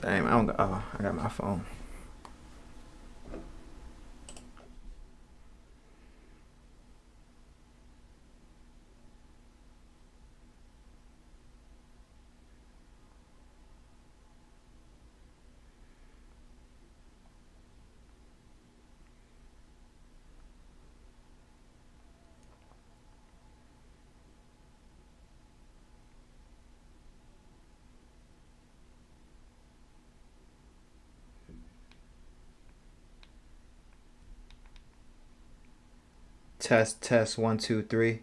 Damn, I don't got. Oh, I got my phone. Test 1 2 3.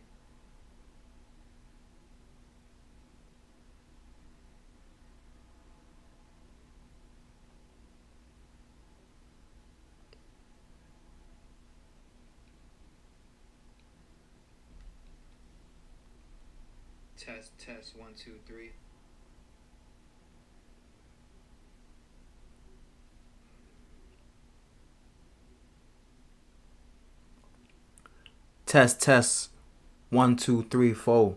Test 1 2 3. Test 1 2 3 4.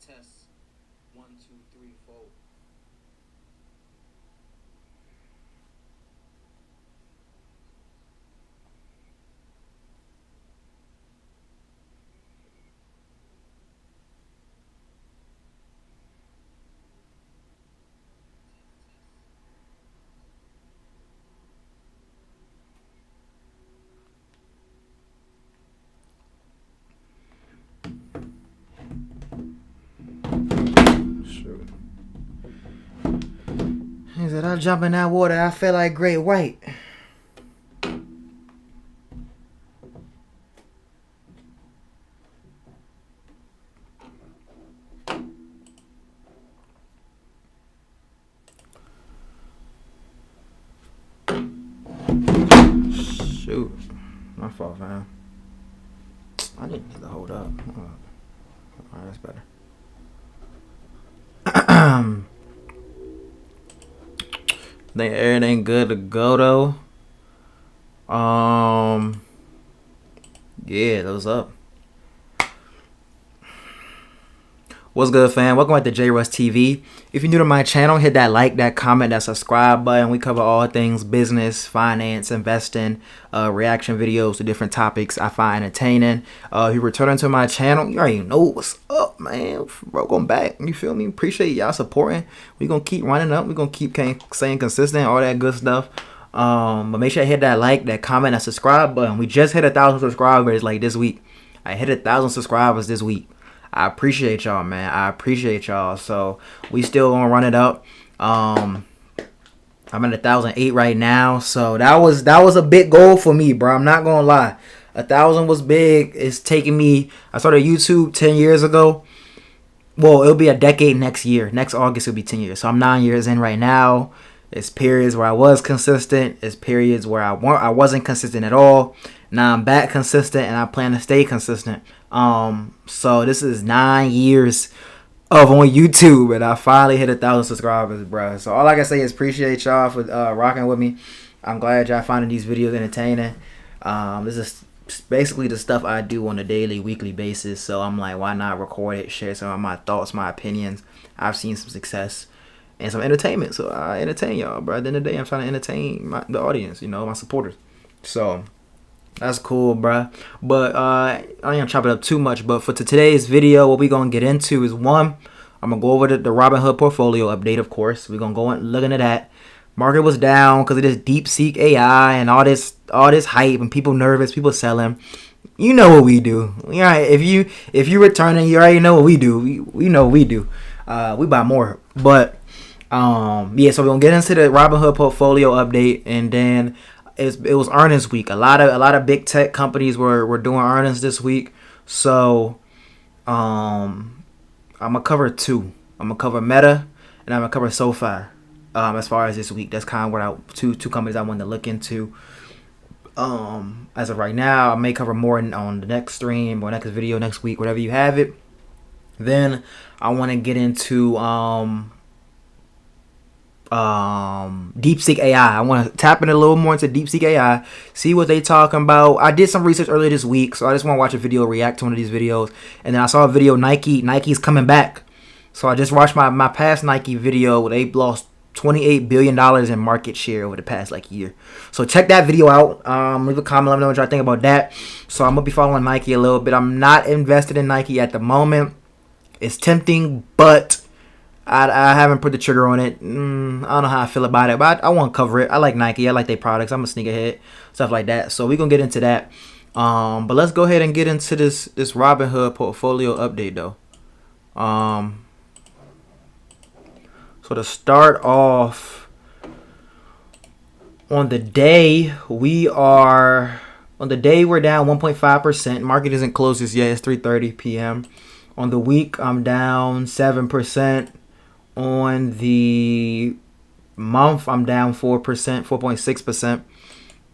Test 1 2 3 4. Shoot. He said, I jump in that water, I feel like Great White. Shoot. My fault, fam. I didn't need to hold up. Alright, that's better. Think everything good to go though. Yeah, those up. What's good, fam? Welcome back to J Russ TV. If you're new to my channel, hit that like, that comment, that subscribe button. We cover all things business, finance, investing, reaction videos to different topics I find entertaining. If you're returning to my channel, you already know what's up, man. Welcome back. You feel me? Appreciate y'all supporting. We're going to keep running up. We're going to keep staying consistent, all that good stuff. But make sure you hit that like, that comment, that subscribe button. We just hit 1,000 subscribers like this week. I hit 1,000 subscribers this week. I appreciate y'all, man. I appreciate y'all. So we still gonna run it up. I'm at 1,008 right now. So that was a big goal for me, bro. I'm not gonna lie. 1,000 was big. It's taking me. I started YouTube 10 years ago. Well, it'll be a decade next year. Next August it'll be 10 years. So I'm 9 years in right now. There's periods where I was consistent. There's periods where I wasn't consistent at all. Now I'm back consistent, and I plan to stay consistent. So this is 9 years of on YouTube, and I finally hit 1,000 subscribers, bro. So all I can say is appreciate y'all for rocking with me. I'm glad y'all finding these videos entertaining. This is basically the stuff I do on a daily, weekly basis. So I'm like, why not record it, share some of my thoughts, my opinions. I've seen some success and some entertainment, so I entertain y'all, bro. At the end of the day, I'm trying to entertain the audience, my supporters. So that's cool, bruh. But I ain't gonna chop it up too much. But for today's video, what we gonna get into is one, I'm gonna go over the RobinHood portfolio update. Of course, we're gonna go and look into that. Market was down because of this DeepSeek AI and all this hype and people nervous, people selling. You know what we do. Yeah, if you returning, you already know what we do. We know what we do. We buy more. But yeah, so we're gonna get into the RobinHood portfolio update, and then it was earnings week. A lot of big tech companies were doing earnings this week. So I'm gonna cover two. I'm gonna cover Meta, and I'm gonna cover SOFI. As far as this week, that's kind of what two companies I wanted to look into. As of right now, I may cover more on the next stream or next video next week, whatever you have it. Then I want to get into DeepSeek AI. I want to tap in a little more into DeepSeek AI, see what they talking about. I did some research earlier this week, so I just want to watch a video, react to one of these videos, and then I saw a video Nike's coming back. So I just watched my past Nike video where they lost $28 billion in market share over the past like year. So check that video out. Leave a comment, let me know what y'all think about that. So I'm gonna be following Nike a little bit. I'm not invested in Nike at the moment. It's tempting, but I haven't put the trigger on it. I don't know how I feel about it, but I won't cover it. I like Nike. I like their products. I'm a sneakerhead, stuff like that. So we're gonna get into that. But let's go ahead and get into this Robinhood portfolio update though. So to start off, on the day we're down 1.5%. Market isn't closed just yet. It's 3:30 p.m. On the week, I'm down 7%. On the month, I'm down 4%, 4.6%.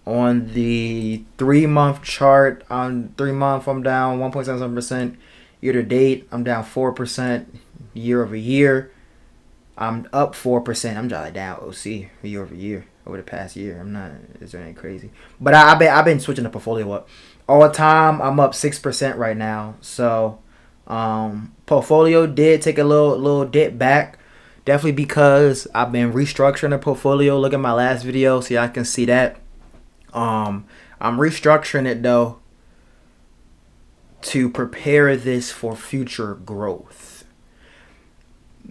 On the 3-month chart, I'm down 1.77%. Year to date, I'm down 4%. Year over year, I'm up 4%. I'm jolly down OC year over year over the past year. It's ain't crazy. But I've been switching the portfolio up all the time. I'm up 6% right now. So portfolio did take a little dip back. Definitely because I've been restructuring the portfolio. Look at my last video so y'all can see that. I'm restructuring it though to prepare this for future growth.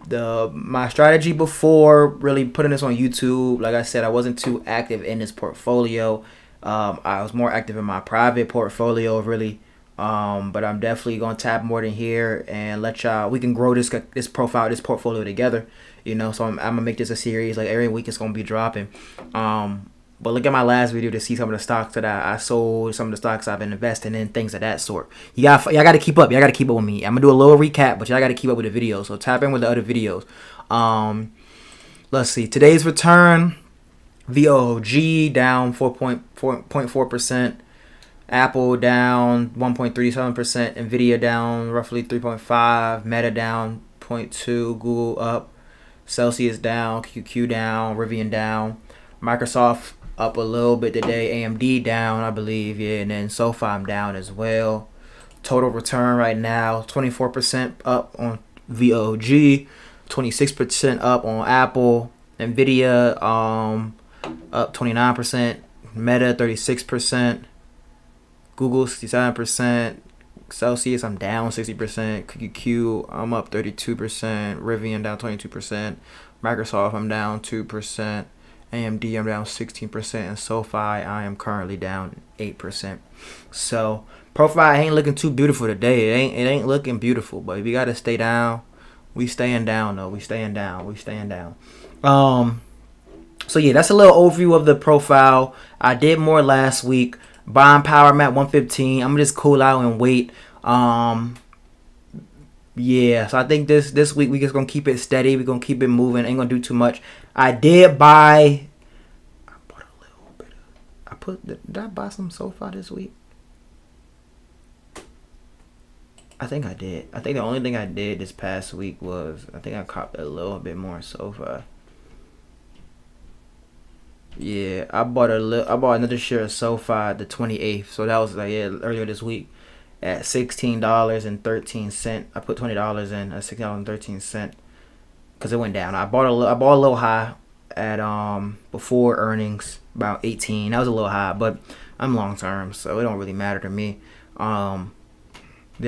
My strategy before really putting this on YouTube, like I said, I wasn't too active in this portfolio. I was more active in my private portfolio really. But I'm definitely gonna tap more than here and we can grow this portfolio together, so I'm gonna make this a series. Like every week it's gonna be dropping. But look at my last video to see some of the stocks that I sold, some of the stocks I've been investing in, things of that sort. Y'all gotta keep up. Y'all gotta keep up with me. I'm gonna do a little recap, but y'all gotta keep up with the videos. So tap in with the other videos. Let's see. Today's return, VOG down 4.4%. Apple down 1.37%, Nvidia down roughly 3.5%, Meta down 0.2%, Google up, Celsius down, QQ down, Rivian down, Microsoft up a little bit today, AMD down, I believe, and then SOFI down as well. Total return right now, 24% up on VOG, 26% up on Apple, Nvidia up 29%, Meta 36%. Google 67%, Celsius I'm down 60%, QQ I'm up 32%, Rivian down 22%, Microsoft I'm down 2%, AMD I'm down 16%, and SoFi I am currently down 8%. So profile ain't looking too beautiful today. It ain't looking beautiful, but if you gotta stay down, we staying down though. We staying down. So yeah, that's a little overview of the profile. I did more last week. Buying power, I'm at 115. I'm gonna just cool out and wait. Yeah, so I think this week we just gonna keep it steady. We're gonna keep it moving. Ain't gonna do too much. I did buy. I bought a little bit. Did I buy some SoFi this week? I think I did. I think the only thing I did this past week was I think I copped a little bit more SoFi. Yeah, I bought another share of SoFi the 28th. So that was earlier this week at $16.13. I put $20 in at $16.13 because it went down. I bought a little high at before earnings, about 18. That was a little high, but I'm long term, so it don't really matter to me. Then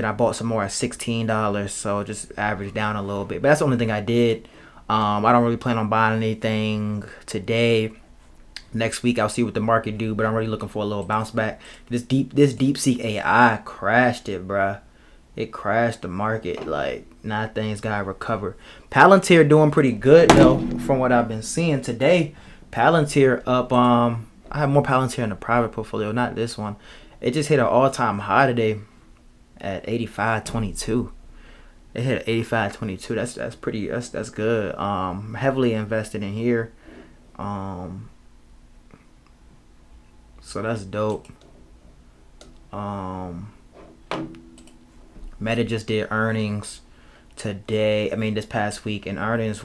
I bought some more at $16, so just averaged down a little bit. But that's the only thing I did. I don't really plan on buying anything today. Next week I'll see what the market do, but I'm really looking for a little bounce back. This DeepSeek AI crashed it, bruh. It crashed the market. Like, now things gotta recover. Palantir doing pretty good though, from what I've been seeing today. Palantir up. I have more Palantir in the private portfolio, not this one. It just hit an all-time high today at 85.22. It hit 85.22. That's pretty. That's good. Heavily invested in here. So that's dope. Meta just did earnings today. This past week, and earnings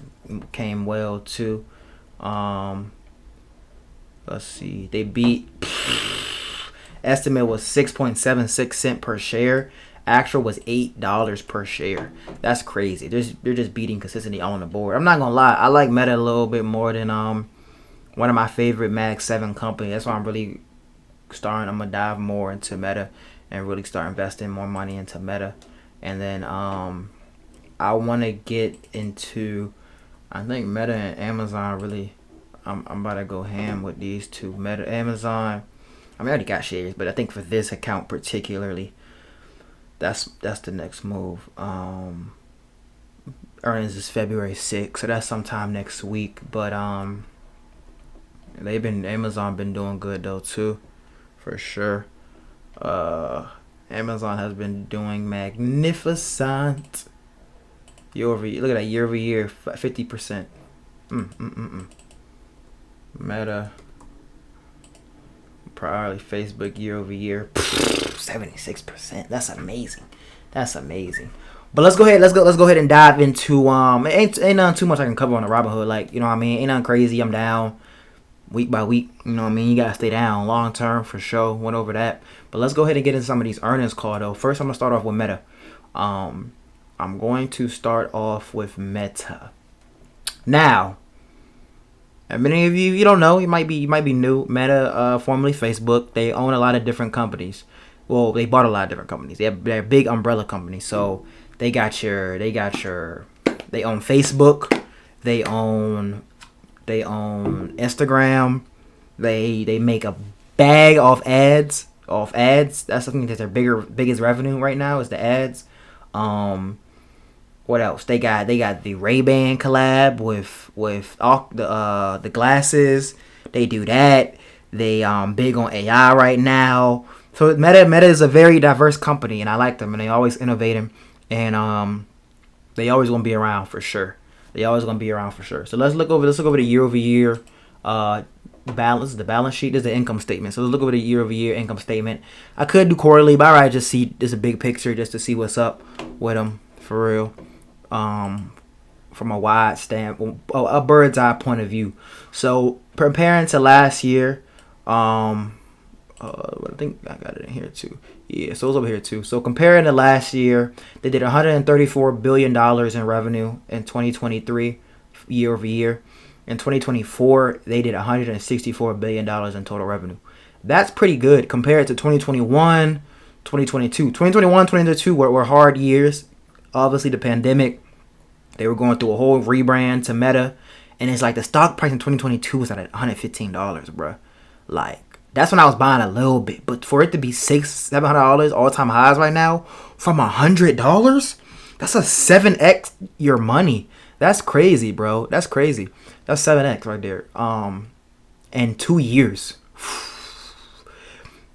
came well too. Let's see. They beat. Estimate was 6.76 cent per share. Actual was $8 per share. That's crazy. They're just beating consistency on the board. I'm not gonna lie. I like Meta a little bit more than one of my favorite Mag 7 companies. That's why I'm really starting. I'm gonna dive more into Meta and really start investing more money into Meta. And then I want to get into. I think Meta and Amazon really. I'm about to go ham with these two. Meta, Amazon. I mean, I already got shares, but I think for this account particularly, that's the next move. Earnings is February 6th, so that's sometime next week. But Amazon been doing good though too, for sure. Amazon has been doing magnificent. Year over year, look at that, year over year, 50%. Meta, probably Facebook year over year, 76%. That's amazing. That's amazing. But let's go ahead and dive into ain't nothing too much I can cover on the RobinHood. Like, you know what I mean? Ain't nothing crazy. I'm down week by week. You know what I mean? You gotta stay down long term for sure. Went over that. But let's go ahead and get into some of these earnings call though. First, I'm gonna start off with Meta. I'm going to start off with Meta. Now, and many of you don't know, you might be new. Meta, formerly Facebook, they own a lot of different companies. Well, they bought a lot of different companies. They're big umbrella companies. So they own Facebook, they own Instagram, they make a bag off ads. That's something that's their biggest revenue right now is the ads. What else? They got the Ray-Ban collab with all the glasses. They do that. They big on AI right now. So Meta is a very diverse company, and I like them, and they always innovating, and they always gonna be around for sure. So let's look over the year over year balance. The balance sheet is the income statement. So let's look over the year over year income statement. I could do quarterly, but I just see this a big picture just to see what's up with them for real. From a wide a bird's eye point of view. So comparing to last year, I think I got it in here too. Yeah, so it's over here too. So comparing to last year, they did $134 billion in revenue in 2023, year over year. In 2024, they did $164 billion in total revenue. That's pretty good compared to 2021, 2022. 2021, 2022 were hard years. Obviously, the pandemic. They were going through a whole rebrand to Meta. And it's like the stock price in 2022 was at $115, bro. Like, that's when I was buying a little bit. But for it to be $600-$700 all-time highs right now from $100, that's a 7x your money. That's crazy, bro. That's crazy. That's 7x right there. In 2 years.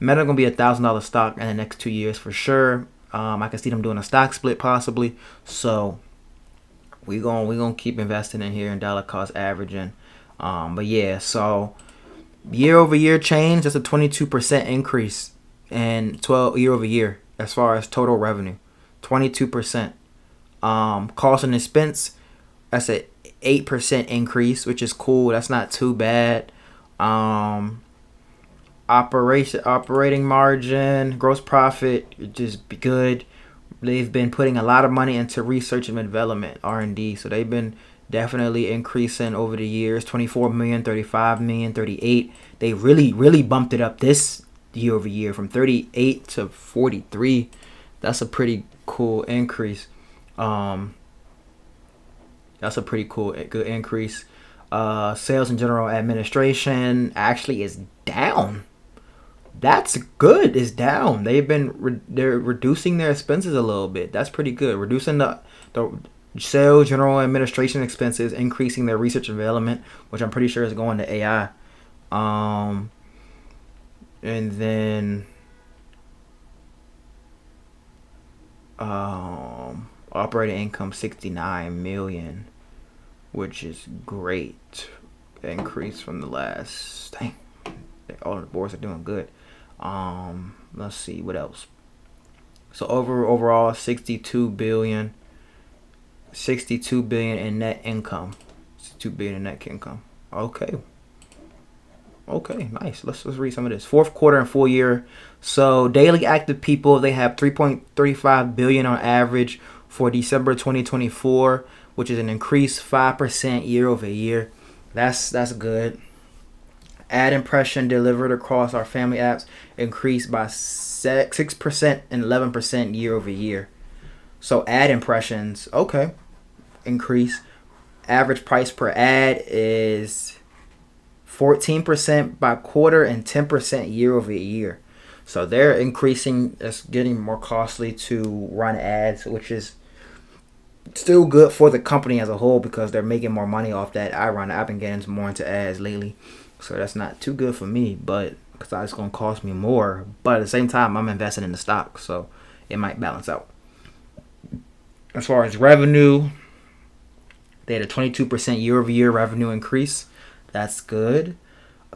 Meta gonna be $1,000 stock in the next 2 years for sure. I can see them doing a stock split possibly. So we gonna keep investing in here and dollar cost averaging. But yeah, so year over year change, that's a 22% increase and 12 year over year as far as total revenue. 22%. Cost and expense, that's a 8% increase, which is cool. That's not too bad. Operating margin, gross profit, just good. They've been putting a lot of money into research and development, R&D. So they've been definitely increasing over the years. 24 million, 35 million, 38. They really bumped it up this year over year from 38 to 43. That's a pretty cool increase. That's a pretty good increase. Sales and general administration actually is down. That's good. It's down. They're reducing their expenses a little bit. That's pretty good. Reducing the sales, general administration expenses, increasing their research and development, which I'm pretty sure is going to AI. And then operating income 69 million, which is great. Increase from the last. Dang, all the boards are doing good. Let's see what else. So overall 62 billion in net income. 62 billion in net income. Okay. Okay, nice. Let's read some of this. Fourth quarter and full year. So daily active people, they have 3.35 billion on average for December 2024, which is an increase 5% year over year. That's good. Ad impression delivered across our family apps increased by 6% and 11% year over year. So ad impressions, okay, increase. Average price per ad is 14% by quarter and 10% year over year. So they're increasing. It's getting more costly to run ads, which is still good for the company as a whole because they're making more money off that. I've been getting more into ads lately, so that's not too good for me, but because it's going to cost me more. But at the same time, I'm investing in the stock, so it might balance out. As far as revenue, they had a 22% year over year revenue increase. That's good.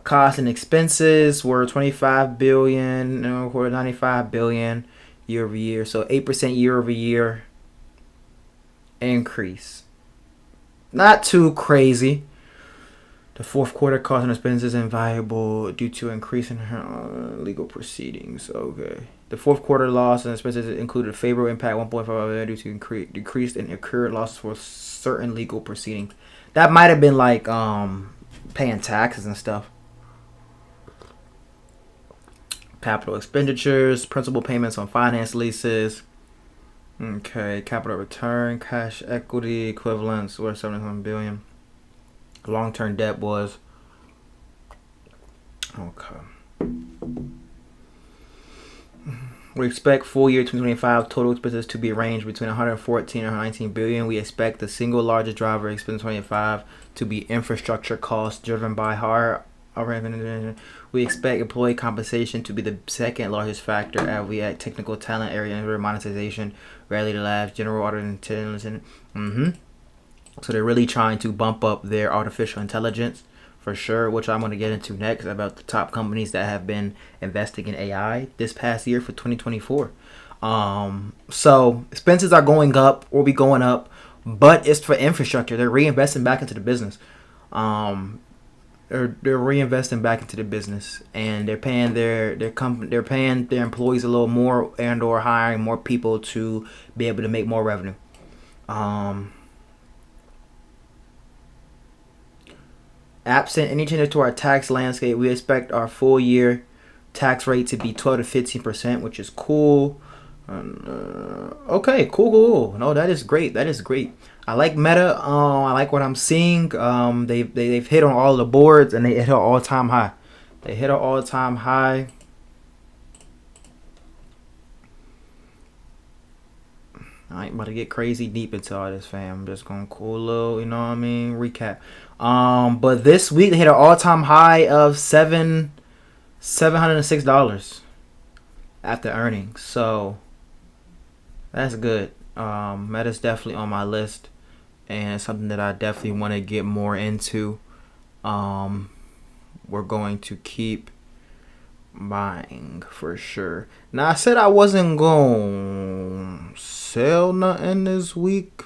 Costs and expenses were 25 billion, 95 billion year over year. So 8% year over year increase. Not too crazy. The fourth quarter costs and expenses invaluable due to increase in legal proceedings. Okay. The fourth quarter loss and expenses included a favorable impact 1.5 billion due to decreased and incurred losses for certain legal proceedings. That might have been like paying taxes and stuff. Capital expenditures, principal payments on finance leases. Okay, capital return, cash equity equivalents were 700 billion. Long-term debt was okay. We expect full year 2025 total expenses to be ranged between 114 and 119 billion. We expect the single largest driver of expense 25 to be infrastructure costs driven by higher. We expect employee compensation to be the second largest factor as we add technical talent area and monetization, rally the labs, general audit intelligence. So they're really trying to bump up their artificial intelligence for sure, which I'm going to get into next about the top companies that have been investing in AI this past year for 2024. So expenses are going up, will be going up, but it's for infrastructure. They're reinvesting back into the business. They're reinvesting back into the business, and they're paying their employees a little more, and or hiring more people to be able to make more revenue. Absent any changes to our tax landscape, we expect our full year tax rate to be 12 to 15%, which is cool. Okay, cool. No, that is great. I like Meta. I like what I'm seeing. They've hit on all the boards and they hit an all-time high. I ain't about to get crazy deep into all this, fam. I'm just gonna cool little, recap. But this week they hit an all-time high of $706 after earnings. So that's good. Meta's definitely on my list and something that I definitely want to get more into. We're going to keep buying for sure. Now I said I wasn't gonna sell nothing this week.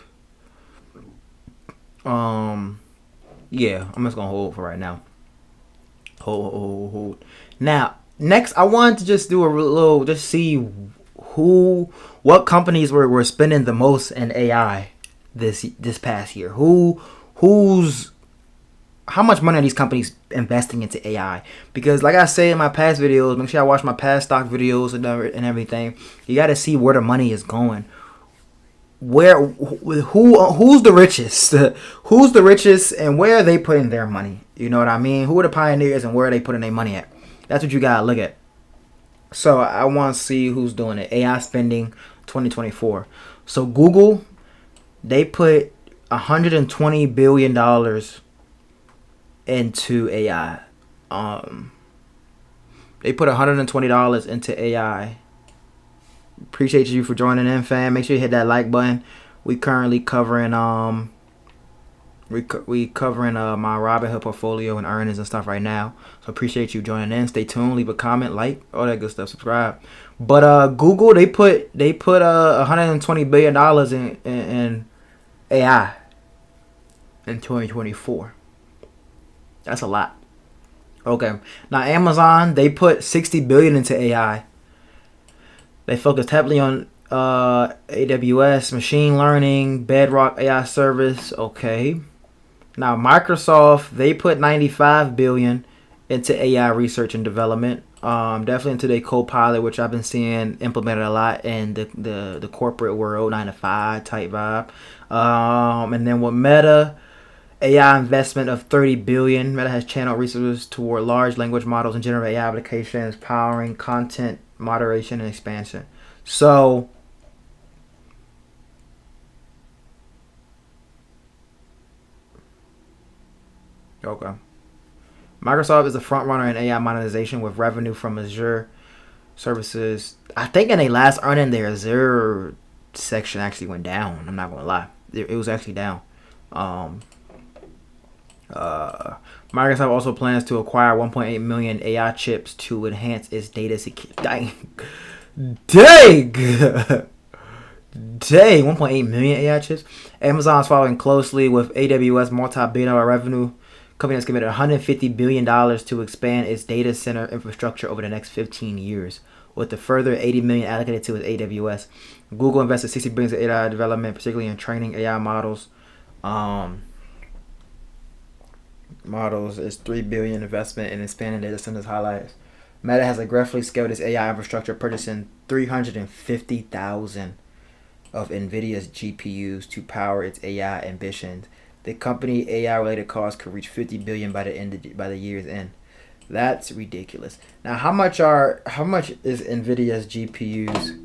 Yeah, I'm just gonna hold for right now. Hold. Now, next I wanted to just do a little, just see what companies were spending the most in AI this past year. How much money are these companies investing into AI? Because like I say in my past videos, make sure I watch my past stock videos and everything. You got to see where the money is going. Who's the richest? Who's the richest and where are they putting their money? You know what I mean? Who are the pioneers and where are they putting their money at? That's what you got to look at. So I want to see who's doing it. AI spending 2024. So Google, they put $120 billion into AI. They put $120 into AI. Appreciate you for joining in, fam. Make sure you hit that like button. We currently covering my RobinHood portfolio and earnings and stuff right now. So appreciate you joining in. Stay tuned. Leave a comment, like, all that good stuff. Subscribe. But Google, they put $120 billion in AI in 2024. That's a lot. Okay. Now Amazon, they put 60 billion into AI. They focused heavily on AWS, machine learning, Bedrock AI service. Okay. Now Microsoft, they put 95 billion into AI research and development. Definitely into their Copilot, which I've been seeing implemented a lot in the corporate world, 9 to 5 type vibe. And then with Meta, AI investment of 30 billion. Meta has channeled resources toward large language models and generative AI applications, powering content moderation and expansion. So, okay. Microsoft is a front runner in AI monetization with revenue from Azure services. I think in a last earning, their Azure section actually went down. I'm not gonna lie, it was actually down. Um, Microsoft also plans to acquire 1.8 million AI chips to enhance its data security. Dang! Dang, 1.8 million AI chips. Amazon is following closely with AWS multi-billion-dollar revenue. Company has committed $150 billion to expand its data center infrastructure over the next 15 years, with a further $80 million allocated to its AWS. Google invested $60 billion in AI development, particularly in training AI models. Models is $3 billion investment in expanding data centers highlights. Meta has aggressively scaled its AI infrastructure, purchasing 350,000 of NVIDIA's GPUs to power its AI ambitions. The company AI-related costs could reach 50 billion by the year's end. That's ridiculous. Now, how much is NVIDIA's GPUs?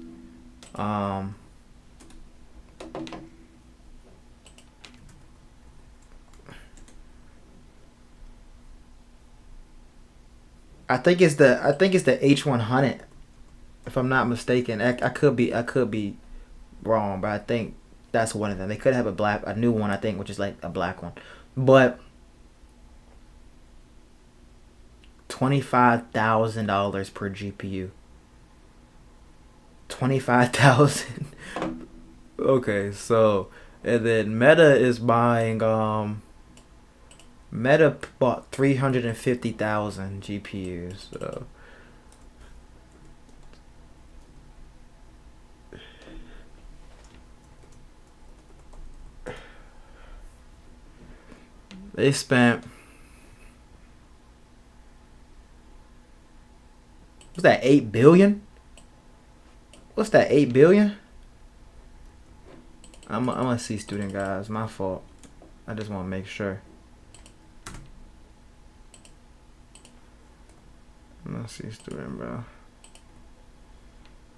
I think it's the H100, if I'm not mistaken. I could be wrong, but I think that's one of them. They could have a new one, I think, which is like a black one, but $25,000 per GPU. 25,000. Okay, so and then Meta is buying. Meta bought 350,000 GPUs. So they spent, what's that, 8 billion? What's that, 8 billion? I'm gonna see, student guys. My fault. I just want to make sure. I'm gonna see, student, bro.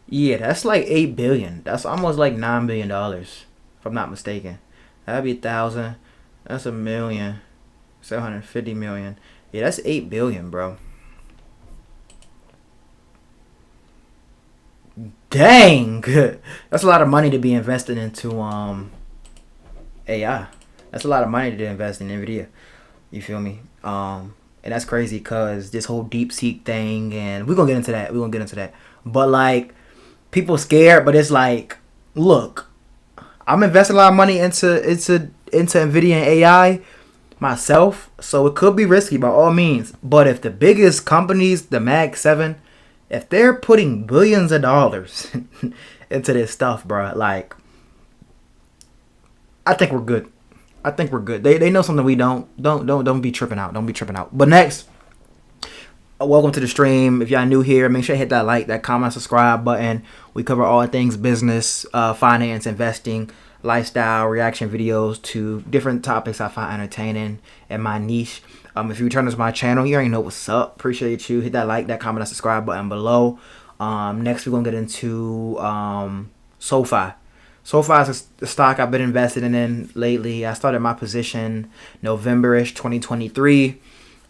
Yeah, that's like 8 billion. That's almost like $9 billion, if I'm not mistaken. That'd be 1,000. That's a million. 750 million. Yeah, that's 8 billion, bro. Dang, that's a lot of money to be invested into AI. That's a lot of money to invest in NVIDIA. You feel me? And that's crazy because this whole DeepSeek thing, and we're gonna get into that. But like, people scared, but it's like, look, I'm investing a lot of money into NVIDIA and AI myself, so it could be risky by all means. But if the biggest companies, the Mag 7, if they're putting billions of dollars into this stuff, bro, like, I think we're good. They know something we don't. Don't be tripping out. Don't be tripping out. But next, welcome to the stream. If y'all new here, make sure you hit that like, that comment, subscribe button. We cover all things business, finance, investing, lifestyle, reaction videos to different topics I find entertaining and my niche. If you return to my channel, you already know what's up. Appreciate you. Hit that like, that comment, that subscribe button below. Next, we're going to get into SOFI. SOFI is a stock I've been invested in lately. I started my position November-ish 2023.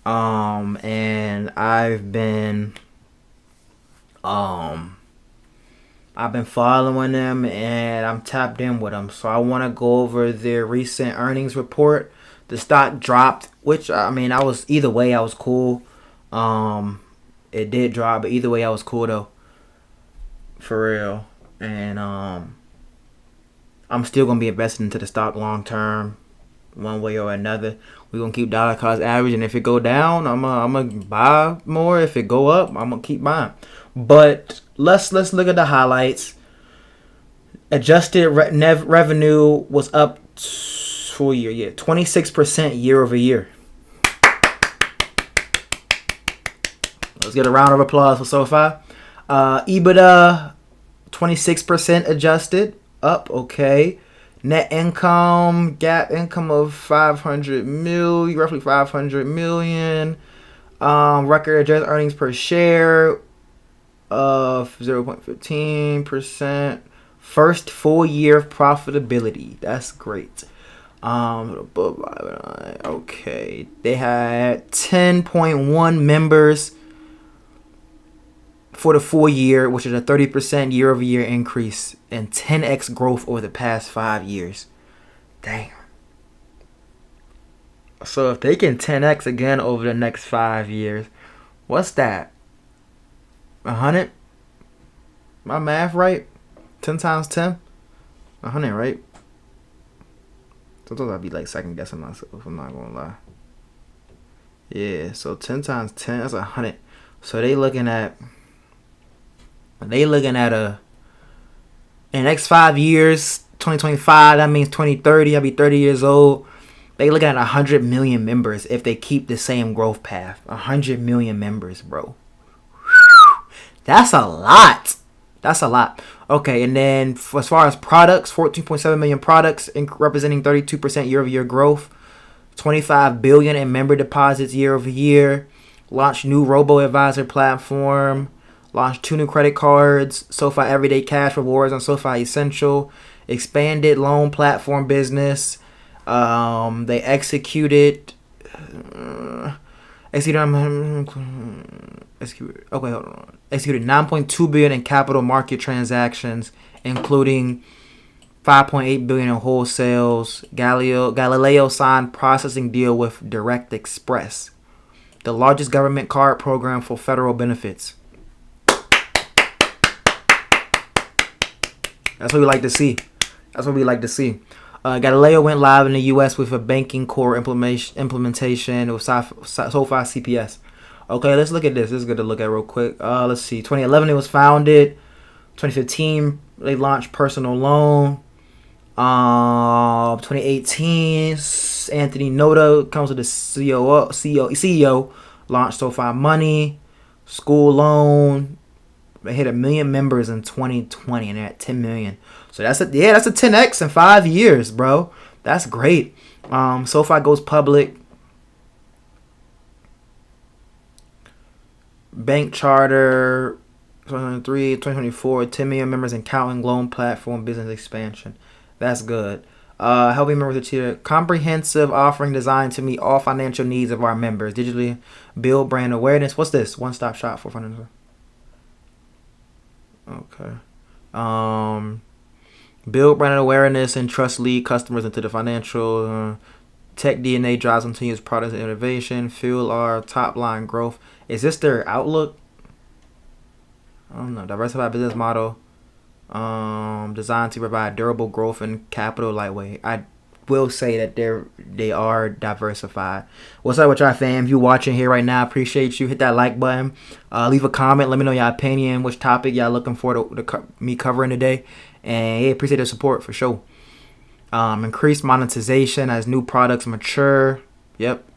And I've been following them, and I'm tapped in with them. So I want to go over their recent earnings report. The stock dropped, which, I mean, I was cool. It did drop, but either way I was cool though, for real. And I'm still gonna be invested into the stock long term. one way or another. We're gonna keep dollar cost average, and if it go down, I'm gonna buy more. If it go up, I'm gonna keep buying. But let's look at the highlights. Adjusted net revenue was up full year, 26% year over year. Let's get a round of applause for SoFi. EBITDA 26% adjusted, up, okay. Net income, GAAP income of 500 million, roughly 500 million. Record adjusted earnings per share of 0.15%. First full year of profitability. That's great. Okay. They had 10.1 members for the full year, which is a 30% year over year increase and 10x growth over the past 5 years. Damn. So if they can 10x again over the next 5 years, what's that? 100? My math right? 10 times 10? 100, right? Sometimes I'd be like second guessing myself, I'm not gonna lie. Yeah, so 10 times 10, that's 100. So they looking at in the next 5 years, 2025, that means 2030, I'll be 30 years old. They looking at 100 million members if they keep the same growth path. 100 million members, bro. That's a lot. That's a lot. Okay, and then as far as products, 14.7 million products, representing 32% year-over-year growth. 25 billion in member deposits year-over-year. Launched new robo-advisor platform. Launched 2 new credit cards. SoFi Everyday Cash Rewards on SoFi Essential. Expanded loan platform business. They executed 9.2 billion in capital market transactions, including 5.8 billion in wholesales. Galileo signed processing deal with Direct Express, the largest government card program for federal benefits. That's what we like to see. Galileo went live in the U.S. with a banking core implementation of SoFi CPS. Okay, let's look at this. This is good to look at real quick. Let's see. 2011, it was founded. 2015, they launched personal loan. 2018, Anthony Noda comes with the CEO, launched SoFi Money, school loan. They hit 1 million members in 2020, and they're at 10 million. So that's a 10x in 5 years, bro. That's great. SoFi goes public. Bank charter, 2023, 2024, 10 million members and counting, loan platform, business expansion. That's good. Helping members achieve a comprehensive offering designed to meet all financial needs of our members. Digitally build brand awareness. What's this? One-stop shop for financial. Okay. Build brand awareness and trust lead customers into the financial. Tech DNA drives continuous products and innovation. Fuel our top line growth. Is this their outlook? I don't know. Diversified business model. Designed to provide durable growth and capital lightweight. I will say that they are diversified. What's up with y'all, fam? If you watching here right now, I appreciate you. Hit that like button. Leave a comment. Let me know your opinion. Which topic y'all looking for to me covering today. And yeah, appreciate the support for sure. Increased monetization as new products mature. Yep.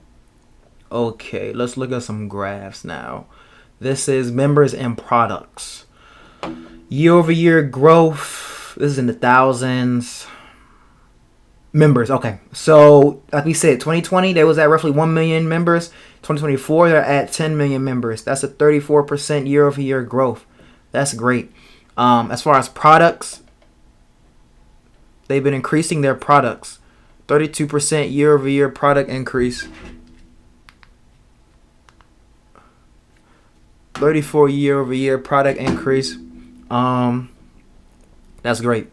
Okay, let's look at some graphs now. This is members and products. Year over year growth. This is in the thousands. Members. Okay, so like we said, 2020 they was at roughly 1 million members. 2024 they're at 10 million members. That's a 34% year over year growth. That's great. As far as products, they've been increasing their products. 32% year over year product increase. 34 year over year product increase. That's great.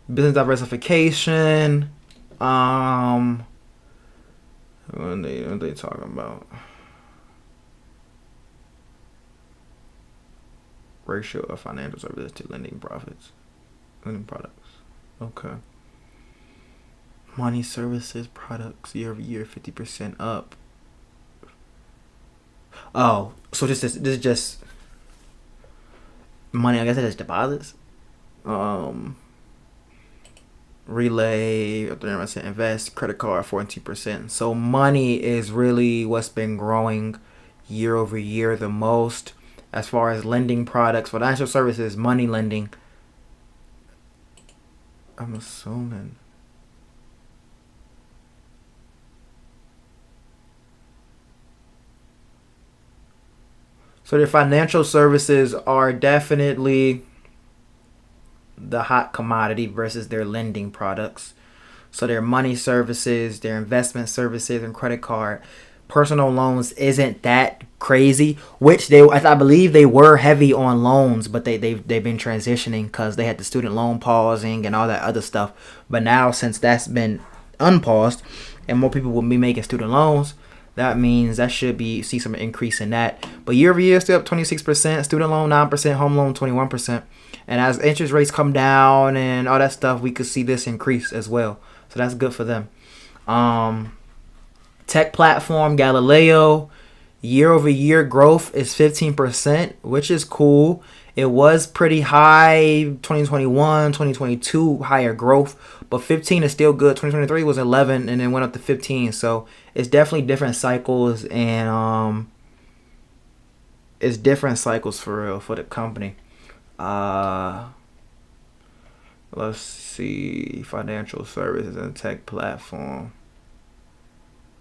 Business diversification. What are they talking about? Ratio of financial services to lending profits. Lending products. Okay. Money services products year over year 50% up. Oh, so this is just money. I guess it's deposits. Um, Relay 30%, invest, credit card 14%. So money is really what's been growing year over year the most as far as lending products, financial services, money lending. I'm assuming. So the financial services are definitely the hot commodity versus their lending products. So their money services, their investment services, and credit card, personal loans isn't that crazy. Which I believe they were heavy on loans, but they've been transitioning because they had the student loan pausing and all that other stuff. But now since that's been unpaused, and more people will be making student loans, that means that should be see some increase in that. But year over year, still up 26%. Student loan 9%, home loan 21%. And as interest rates come down and all that stuff, we could see this increase as well. So that's good for them. Tech platform Galileo, year over year growth is 15%, which is cool. It was pretty high 2021, 2022, higher growth, but 15 is still good. 2023 was 11 and then went up to 15. So it's definitely different cycles, and it's different cycles for real for the company. Let's see, financial services and tech platform.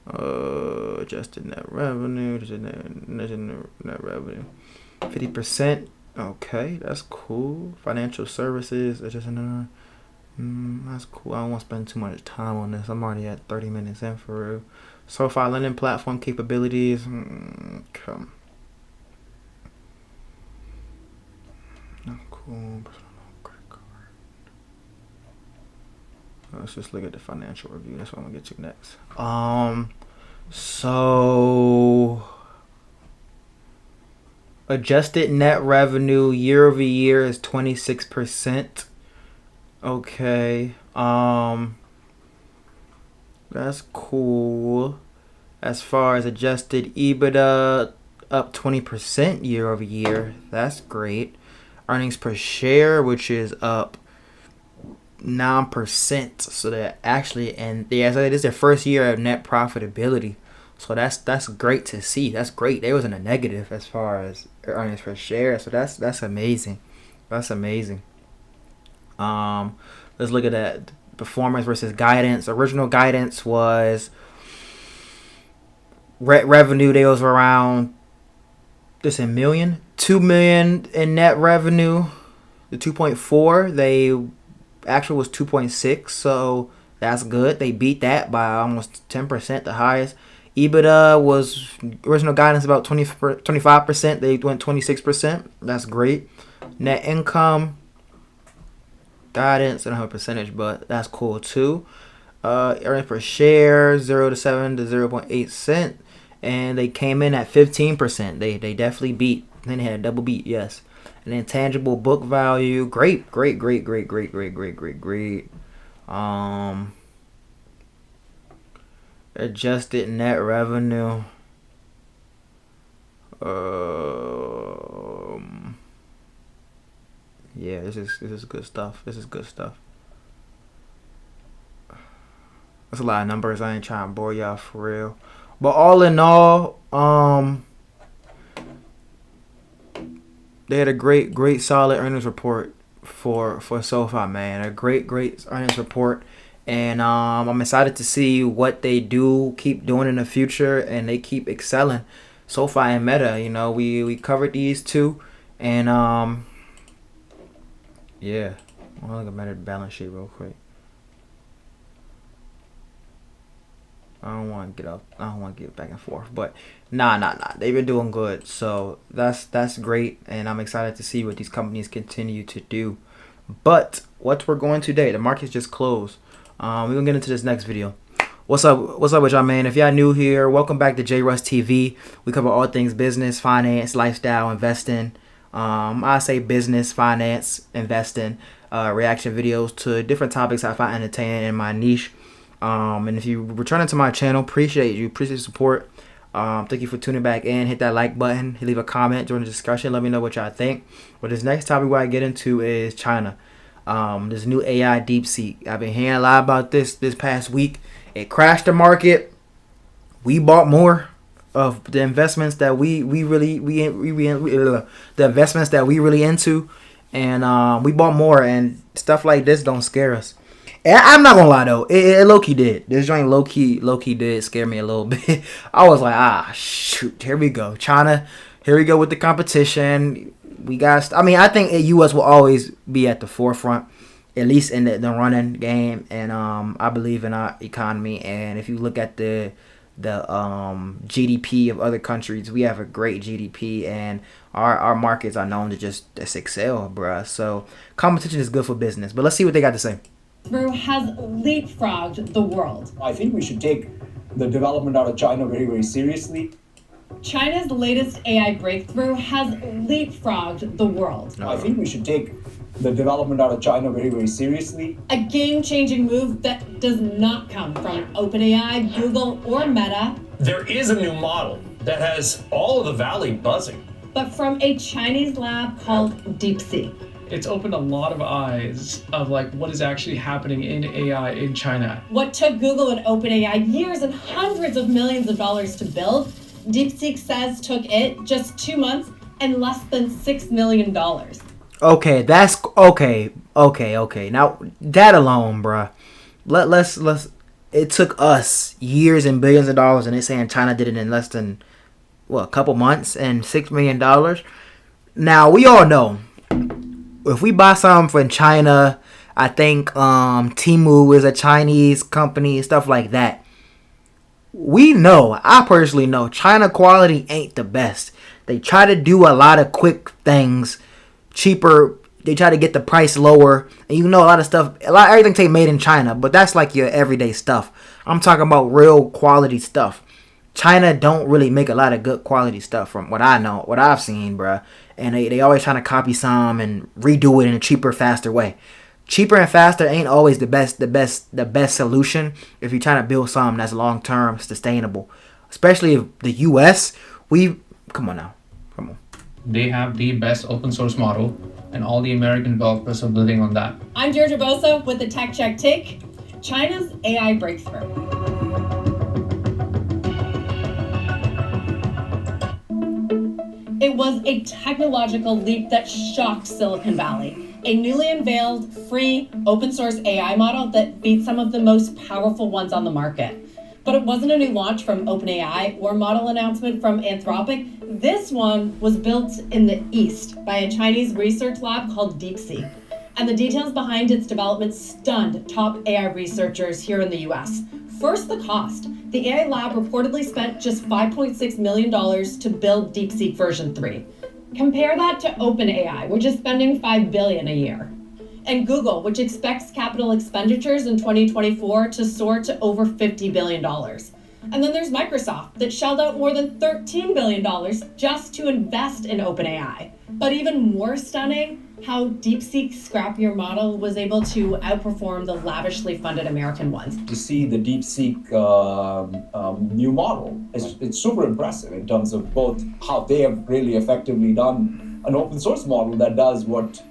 Adjusted net revenue, net revenue, 50%. Okay, that's cool. Financial services, that's cool. I don't want to spend too much time on this. I'm already at 30 minutes in for real. SOFI lending platform capabilities. Come. Cool. Let's just look at the financial review. That's what I'm gonna get to next. So adjusted net revenue year over year is 26%. Okay. That's cool. As far as adjusted EBITDA, up 20% year over year. That's great. Earnings per share, which is up 9%. So they're actually, and yeah, so this is their first year of net profitability. So that's great to see. That's great. They was in a negative as far as earnings per share. So that's amazing. That's amazing. Let's look at that performance versus guidance. Original guidance was revenue. They was around this in million, 2 million in net revenue. The 2.4 they actually was 2.6, so that's good. They beat that by almost 10%, the highest. EBITDA was original guidance about 25%. They went 26%. That's great. Net income guidance, I don't have a percentage, but that's cool too. Earnings per share 0 to 7 to 0.8 cent, and they came in at 15%. They definitely beat. Then they had a double beat, yes. And then tangible book value, great. Adjusted net revenue. Yeah, this is good stuff. This is good stuff. That's a lot of numbers. I ain't trying to bore y'all for real. But all in all, they had a great solid earnings report for SoFi, man. A great earnings report. And I'm excited to see what they keep doing in the future, and they keep excelling. SoFi and Meta, we covered these two, and yeah. I'll look at Meta balance sheet real quick. I don't want to get back and forth, but nah. They've been doing good, so that's great, and I'm excited to see what these companies continue to do. But what we're going today, the market's just closed. We're gonna get into this next video. What's up with y'all, man? If y'all new here, welcome back to JRuss TV. We cover all things business, finance, lifestyle, investing. I say business, finance, investing, reaction videos to different topics I find entertaining in my niche. And if you returning to my channel, appreciate your support. Thank you for tuning back in. Hit that like button. Leave a comment during the discussion. Let me know what y'all think. But this next topic we I get into is China. This new AI DeepSeek. I've been hearing a lot about this past week. It crashed the market. We bought more of the investments that we really the investments that we really into, and we bought more. And stuff like this don't scare us. And I'm not gonna lie though, it low key did. This joint low key did scare me a little bit. I was like, shoot, here we go, China. Here we go with the competition. We got. I mean, I think the U.S. will always be at the forefront, at least in the running game. And I believe in our economy. And if you look at the GDP of other countries, we have a great GDP, and our markets are known to just excel, bruh. So competition is good for business. But let's see what they got to say. Has leapfrogged the world. I think we should take the development out of China very, very seriously. China's latest AI breakthrough has leapfrogged the world. I think we should take the development out of China very, very seriously. A game-changing move that does not come from OpenAI, Google, or Meta. There is a new model that has all of the valley buzzing. But from a Chinese lab called DeepSeek. It's opened a lot of eyes of like what is actually happening in AI in China. What took Google and OpenAI years and hundreds of millions of dollars to build, DeepSeek says took it just 2 months and less than $6 million. Okay, that's okay. Now that alone, bruh. Let's. It took us years and billions of dollars, and they're saying China did it in less than a couple months and $6 million. Now we all know if we buy something from China, I think Temu is a Chinese company, stuff like that. I personally know, China quality ain't the best. They try to do a lot of quick things, cheaper. They try to get the price lower, and a lot of stuff, everything take made in China, but that's like your everyday stuff. I'm talking about real quality stuff. China don't really make a lot of good quality stuff from what I know, what I've seen, bruh. And they always trying to copy some and redo it in a cheaper, faster way. Cheaper and faster ain't always the best solution if you're trying to build something that's long-term, sustainable. Especially if the U.S., come on. They have the best open source model, and all the American developers are building on that. I'm Deirdre Bosa with the Tech Check Take, China's AI breakthrough. It was a technological leap that shocked Silicon Valley. A newly unveiled, free, open source AI model that beat some of the most powerful ones on the market. But it wasn't a new launch from OpenAI or model announcement from Anthropic. This one was built in the East by a Chinese research lab called DeepSeek. And the details behind its development stunned top AI researchers here in the US. First, the cost. The AI lab reportedly spent just $5.6 million to build DeepSeek version 3. Compare that to OpenAI, which is spending $5 billion a year. And Google, which expects capital expenditures in 2024 to soar to over $50 billion. And then there's Microsoft, that shelled out more than $13 billion just to invest in OpenAI. But even more stunning, how DeepSeek's scrappier model was able to outperform the lavishly funded American ones. To see the DeepSeek new model, it's super impressive in terms of both how they have really effectively done an open source model that does what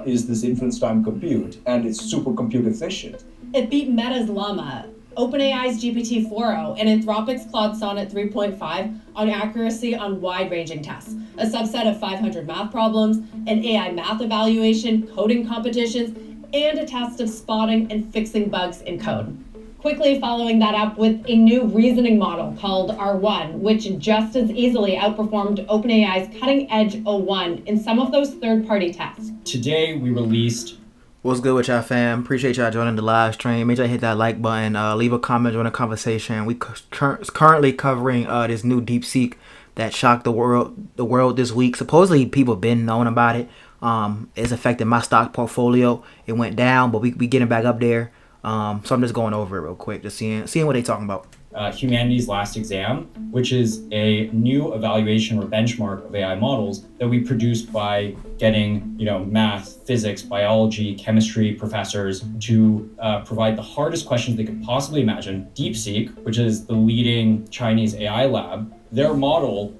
is this inference time compute, and it's super compute efficient. It beat Meta's Llama, OpenAI's GPT-4o, and Anthropic's Claude Sonnet 3.5 on accuracy on wide-ranging tests, a subset of 500 math problems, an AI math evaluation, coding competitions, and a test of spotting and fixing bugs in code. Quickly following that up with a new reasoning model called R1, which just as easily outperformed OpenAI's cutting-edge O1 in some of those third-party tests. Today, we released... What's good with y'all, fam? Appreciate y'all joining the live stream. Make sure you hit that like button. Leave a comment during the conversation. We currently covering this new DeepSeek that shocked the world this week. Supposedly, people been knowing about it. It's affected my stock portfolio. It went down, but we getting back up there. So I'm just going over it real quick, just seeing what they talking about. Humanity's Last Exam, which is a new evaluation or benchmark of AI models that we produced by getting, math, physics, biology, chemistry professors to provide the hardest questions they could possibly imagine. DeepSeek, which is the leading Chinese AI lab, their model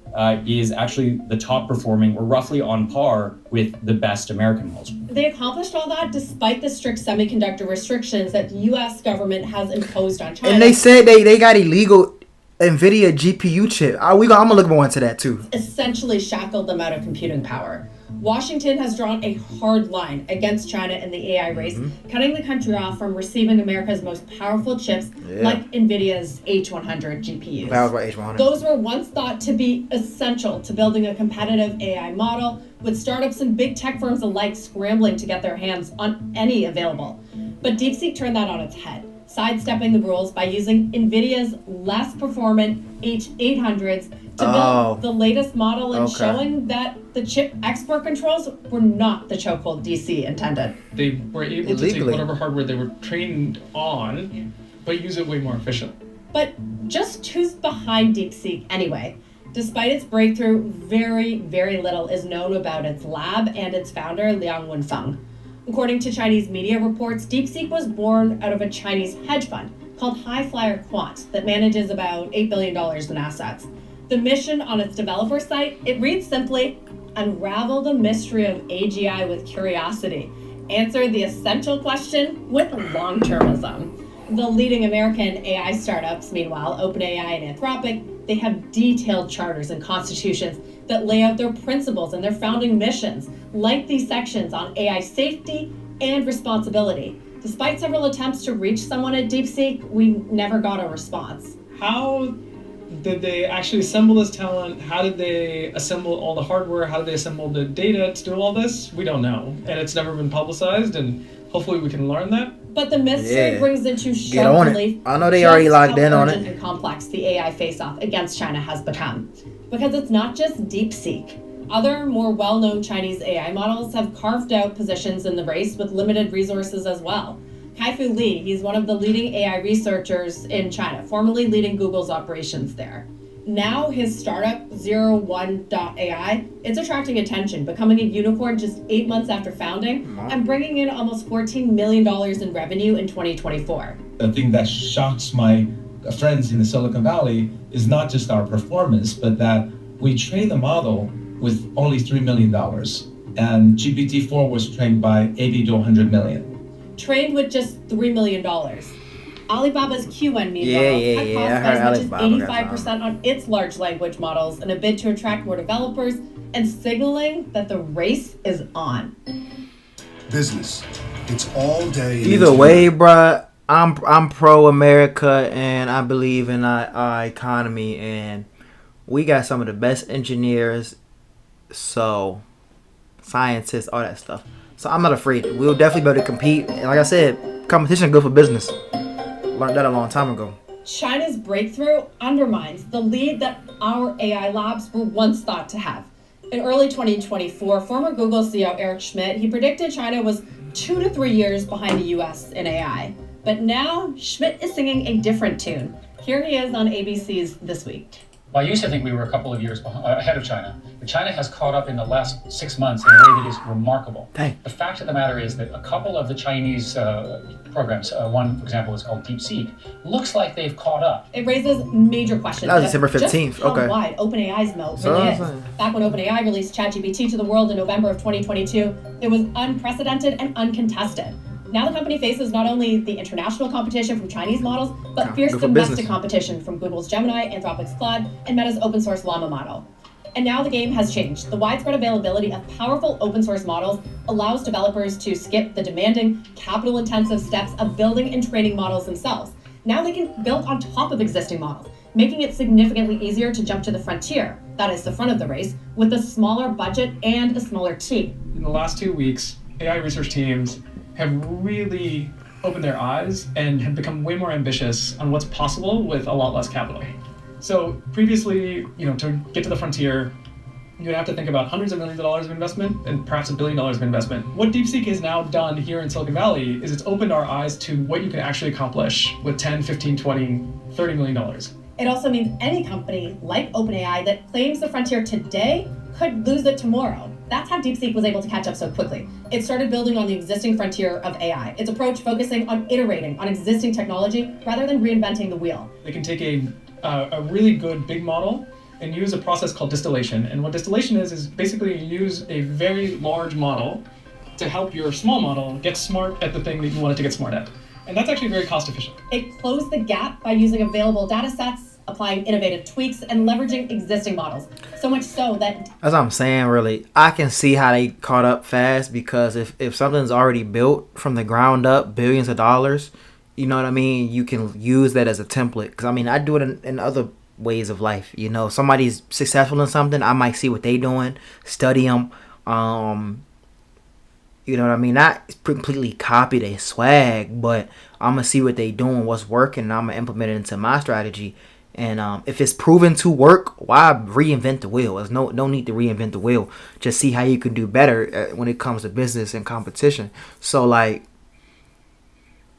is actually the top performing, or roughly on par with the best American models. They accomplished all that despite the strict semiconductor restrictions that the U.S. government has imposed on China. And they said they got illegal NVIDIA GPU chip. I'm gonna look more into that too. Essentially shackled them out of computing power. Washington has drawn a hard line against China in the AI race, cutting the country off from receiving America's most powerful chips, like NVIDIA's H100 GPUs. That was right, H100. Those were once thought to be essential to building a competitive AI model, with startups and big tech firms alike scrambling to get their hands on any available. But DeepSeek turned that on its head, sidestepping the rules by using NVIDIA's less performant H800s to build the latest model and showing that the chip export controls were not the chokehold DC intended. They were able to take whatever hardware they were trained on, but use it way more efficiently. But just who's behind DeepSeek anyway? Despite its breakthrough, very, very little is known about its lab and its founder, Liang Wenfeng. According to Chinese media reports, DeepSeek was born out of a Chinese hedge fund called High Flyer Quant that manages about $8 billion in assets. The mission on its developer site, it reads simply, unravel the mystery of AGI with curiosity. Answer the essential question with long-termism. The leading American AI startups, meanwhile, OpenAI and Anthropic, they have detailed charters and constitutions that lay out their principles and their founding missions, like these sections on AI safety and responsibility. Despite several attempts to reach someone at DeepSeek, we never got a response. How did they actually assemble this talent? How did they assemble all the hardware? How did they assemble the data to do all this? We don't know. And it's never been publicized, and hopefully we can learn that. But the mystery brings into sharp relief. I know they already locked in on it. And complex the AI face-off against China has become. Because it's not just DeepSeek. Other, more well-known Chinese AI models have carved out positions in the race with limited resources as well. Kai-Fu Lee, he's one of the leading AI researchers in China, formerly leading Google's operations there. Now his startup, 01.AI, it's attracting attention, becoming a unicorn just 8 months after founding, and bringing in almost $14 million in revenue in 2024. The thing that shocks my friends in the Silicon Valley is not just our performance, but that we trained the model with only $3 million, and GPT-4 was trained by 80 to 100 million. Trained with just $3 million. Alibaba's QN, meanwhile, cut costs by as much as 85% on its large language models in a bid to attract more developers, and signaling that the race is on. Business. It's all day. Either way, bruh, I'm pro America, and I believe in our economy, and we got some of the best engineers, so scientists, all that stuff. So I'm not afraid. We'll definitely be able to compete. And like I said, competition is good for business. Learned that a long time ago. China's breakthrough undermines the lead that our AI labs were once thought to have. In early 2024, former Google CEO Eric Schmidt, he predicted China was 2 to 3 years behind the US in AI. But now, Schmidt is singing a different tune. Here he is on ABC's This Week. Well, I used to think we were a couple of years ahead of China, but China has caught up in the last 6 months in a way that is remarkable. Dang. The fact of the matter is that a couple of the Chinese programs, one, for example, is called DeepSeek, looks like they've caught up. It raises major questions. That was December 15th. Just how wide OpenAI's moat really is. Back when OpenAI released ChatGPT to the world in November of 2022, it was unprecedented and uncontested. Now the company faces not only the international competition from Chinese models, but fierce domestic competition from Google's Gemini, Anthropic's Claude, and Meta's open source Llama model. And now the game has changed. The widespread availability of powerful open source models allows developers to skip the demanding, capital-intensive steps of building and training models themselves. Now they can build on top of existing models, making it significantly easier to jump to the frontier, that is the front of the race, with a smaller budget and a smaller team. In the last 2 weeks, AI research teams have really opened their eyes and have become way more ambitious on what's possible with a lot less capital. So previously, to get to the frontier, you'd have to think about hundreds of millions of dollars of investment and perhaps $1 billion of investment. What DeepSeek has now done here in Silicon Valley is it's opened our eyes to what you can actually accomplish with 10, 15, 20, $30 million. It also means any company like OpenAI that claims the frontier today could lose it tomorrow. That's how DeepSeek was able to catch up so quickly. It started building on the existing frontier of AI. Its approach focusing on iterating on existing technology rather than reinventing the wheel. They can take a really good big model and use a process called distillation. And what distillation is basically you use a very large model to help your small model get smart at the thing that you want it to get smart at. And that's actually very cost efficient. It closed the gap by using available data sets, applying innovative tweaks, and leveraging existing models. So much so that... As I'm saying, really, I can see how they caught up fast, because if something's already built from the ground up, billions of dollars, you know what I mean? You can use that as a template. Because, I mean, I do it in other ways of life. You know, somebody's successful in something, I might see what they doing, study them, you know what I mean? Not completely copy their swag, but I'm going to see what they doing, what's working, and I'm going to implement it into my strategy. And if it's proven to work, why reinvent the wheel? There's no need to reinvent the wheel. Just see how you can do better when it comes to business and competition. So, like,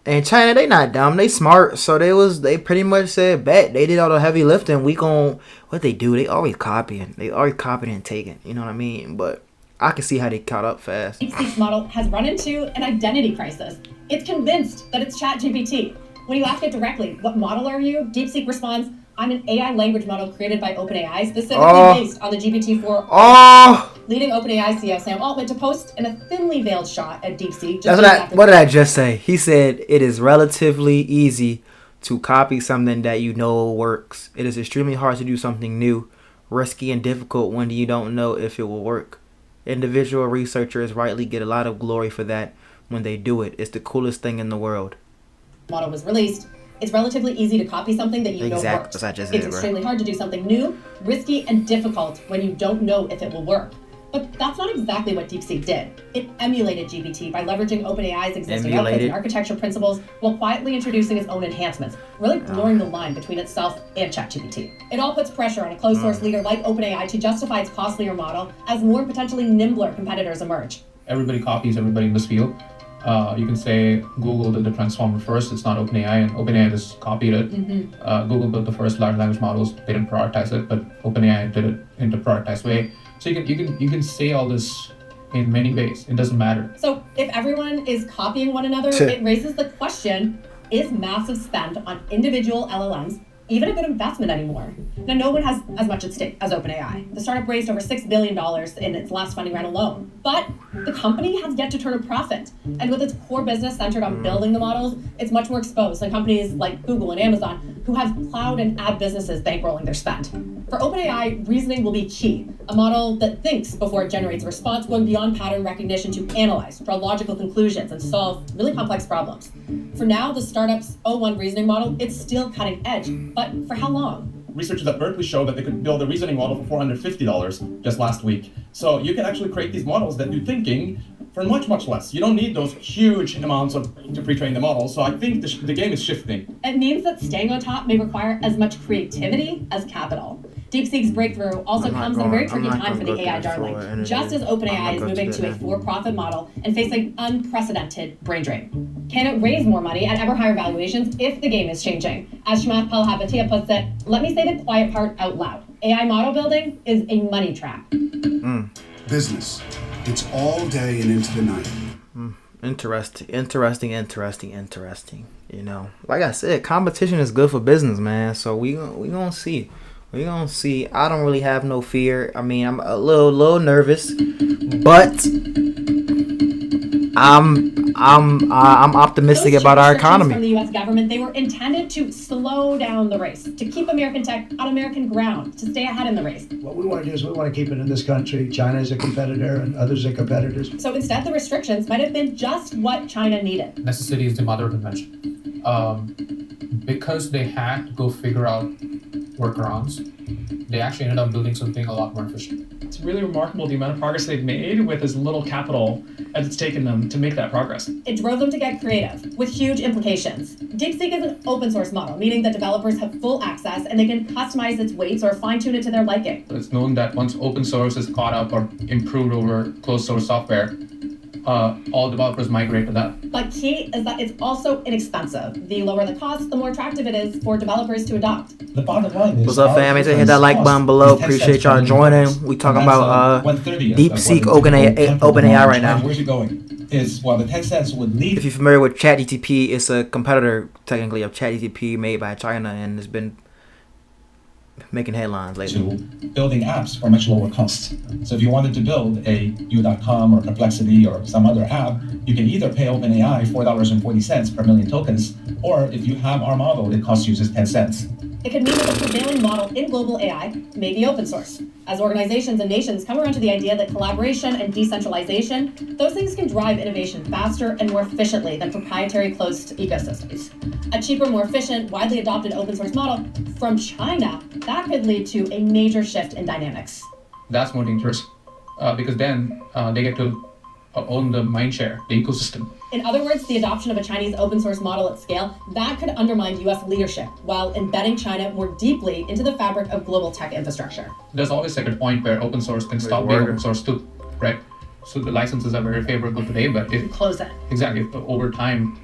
in China, they not dumb. They smart. So they pretty much said, bet. They did all the heavy lifting. We gon' what they do, they always copying. They always copying and taking. You know what I mean? But I can see how they caught up fast. DeepSeek's model has run into an identity crisis. It's convinced that it's ChatGPT. When you ask it directly, what model are you? DeepSeek responds, I'm an AI language model created by OpenAI, specifically based on the GPT-4. Leading OpenAI CEO Sam Altman to post in a thinly veiled shot at DeepSeek. What did I just say? He said it is relatively easy to copy something that you know works. It is extremely hard to do something new, risky and difficult when you don't know if it will work. Individual researchers rightly get a lot of glory for that when they do it. It's the coolest thing in the world. Model was released. It's relatively easy to copy something that you know works. It's extremely hard to do something new, risky, and difficult when you don't know if it will work. But that's not exactly what DeepSeek did. It emulated GPT by leveraging OpenAI's existing outputs and architecture principles while quietly introducing its own enhancements, really blurring the line between itself and ChatGPT. It all puts pressure on a closed source leader like OpenAI to justify its costlier model as more potentially nimbler competitors emerge. Everybody copies everybody in this field. You can say Google did the transformer first. It's not OpenAI, and OpenAI just copied it. Google built the first large language models. They didn't prioritize it, but OpenAI did it in a prioritized way. So you can say all this in many ways. It doesn't matter. So if everyone is copying one another, it raises the question: is massive spend on individual LLMs even a good investment anymore? Now, no one has as much at stake as OpenAI. The startup raised over $6 billion in its last funding round alone. But the company has yet to turn a profit. And with its core business centered on building the models, it's much more exposed than companies like Google and Amazon, who have cloud and ad businesses bankrolling their spend. For OpenAI, reasoning will be key. A model that thinks before it generates a response, going beyond pattern recognition to analyze, draw logical conclusions, and solve really complex problems. For now, the startup's O1 reasoning model, it's still cutting edge. But for how long? Researchers at Berkeley showed that they could build a reasoning model for $450 just last week. So you can actually create these models that do thinking for much, much less. You don't need those huge amounts to pre-train the model. So I think the game is shifting. It means that staying on top may require as much creativity as capital. DeepSeek's breakthrough also comes at a very tricky time for the AI darling, just as OpenAI is moving to a for-profit model and facing unprecedented brain drain. Can it raise more money at ever higher valuations if the game is changing? As Shamath Palihapitiya puts it, let me say the quiet part out loud. AI model building is a money trap. Business. It's all day and into the night. Interesting. You know, like I said, competition is good for business, man. So we gonna see. We're gonna see. I don't really have no fear. I mean, I'm a little nervous, but I'm optimistic about our economy. From the U.S. government, they were intended to slow down the race, to keep American tech on American ground, to stay ahead in the race. What we want to do is we want to keep it in this country. China is a competitor, and others are competitors. So instead, the restrictions might have been just what China needed. Necessity is the mother of invention. Because they had to go figure out workarounds, they actually ended up building something a lot more efficient. It's really remarkable the amount of progress they've made with as little capital as it's taken them to make that progress. It drove them to get creative, with huge implications. DeepSeek is an open source model, meaning that developers have full access and they can customize its weights or fine-tune it to their liking. It's known that once open source is caught up or improved over closed source software, all developers migrate to that. But key is that it's also inexpensive. The lower the cost, the more attractive it is for developers to adopt. The bottom line is, What's up, fam? Make sure to hit that like button below. Appreciate y'all joining. We talking about DeepSeek OpenAI right now. Where's it going? Is well, the 10 cents would lead. If you're familiar with ChatGPT, it's a competitor technically of ChatGPT made by China, and it's been making headlines lately. To building apps for much lower cost. So if you wanted to build a U.com or Perplexity or some other app, you can either pay OpenAI $4.40 per million tokens, or if you have our model, it costs you just 10 cents. It could mean that the prevailing model in global AI may be open source. As organizations and nations come around to the idea that collaboration and decentralization, those things can drive innovation faster and more efficiently than proprietary closed ecosystems. A cheaper, more efficient, widely adopted open source model from China, that could lead to a major shift in dynamics. That's more dangerous because then they get to own the mindshare, the ecosystem. In other words, the adoption of a Chinese open source model at scale, that could undermine US leadership while embedding China more deeply into the fabric of global tech infrastructure. There's always like a point where open source can stop being open source too, right? So the licenses are very favorable today, but if close it. Exactly, if over time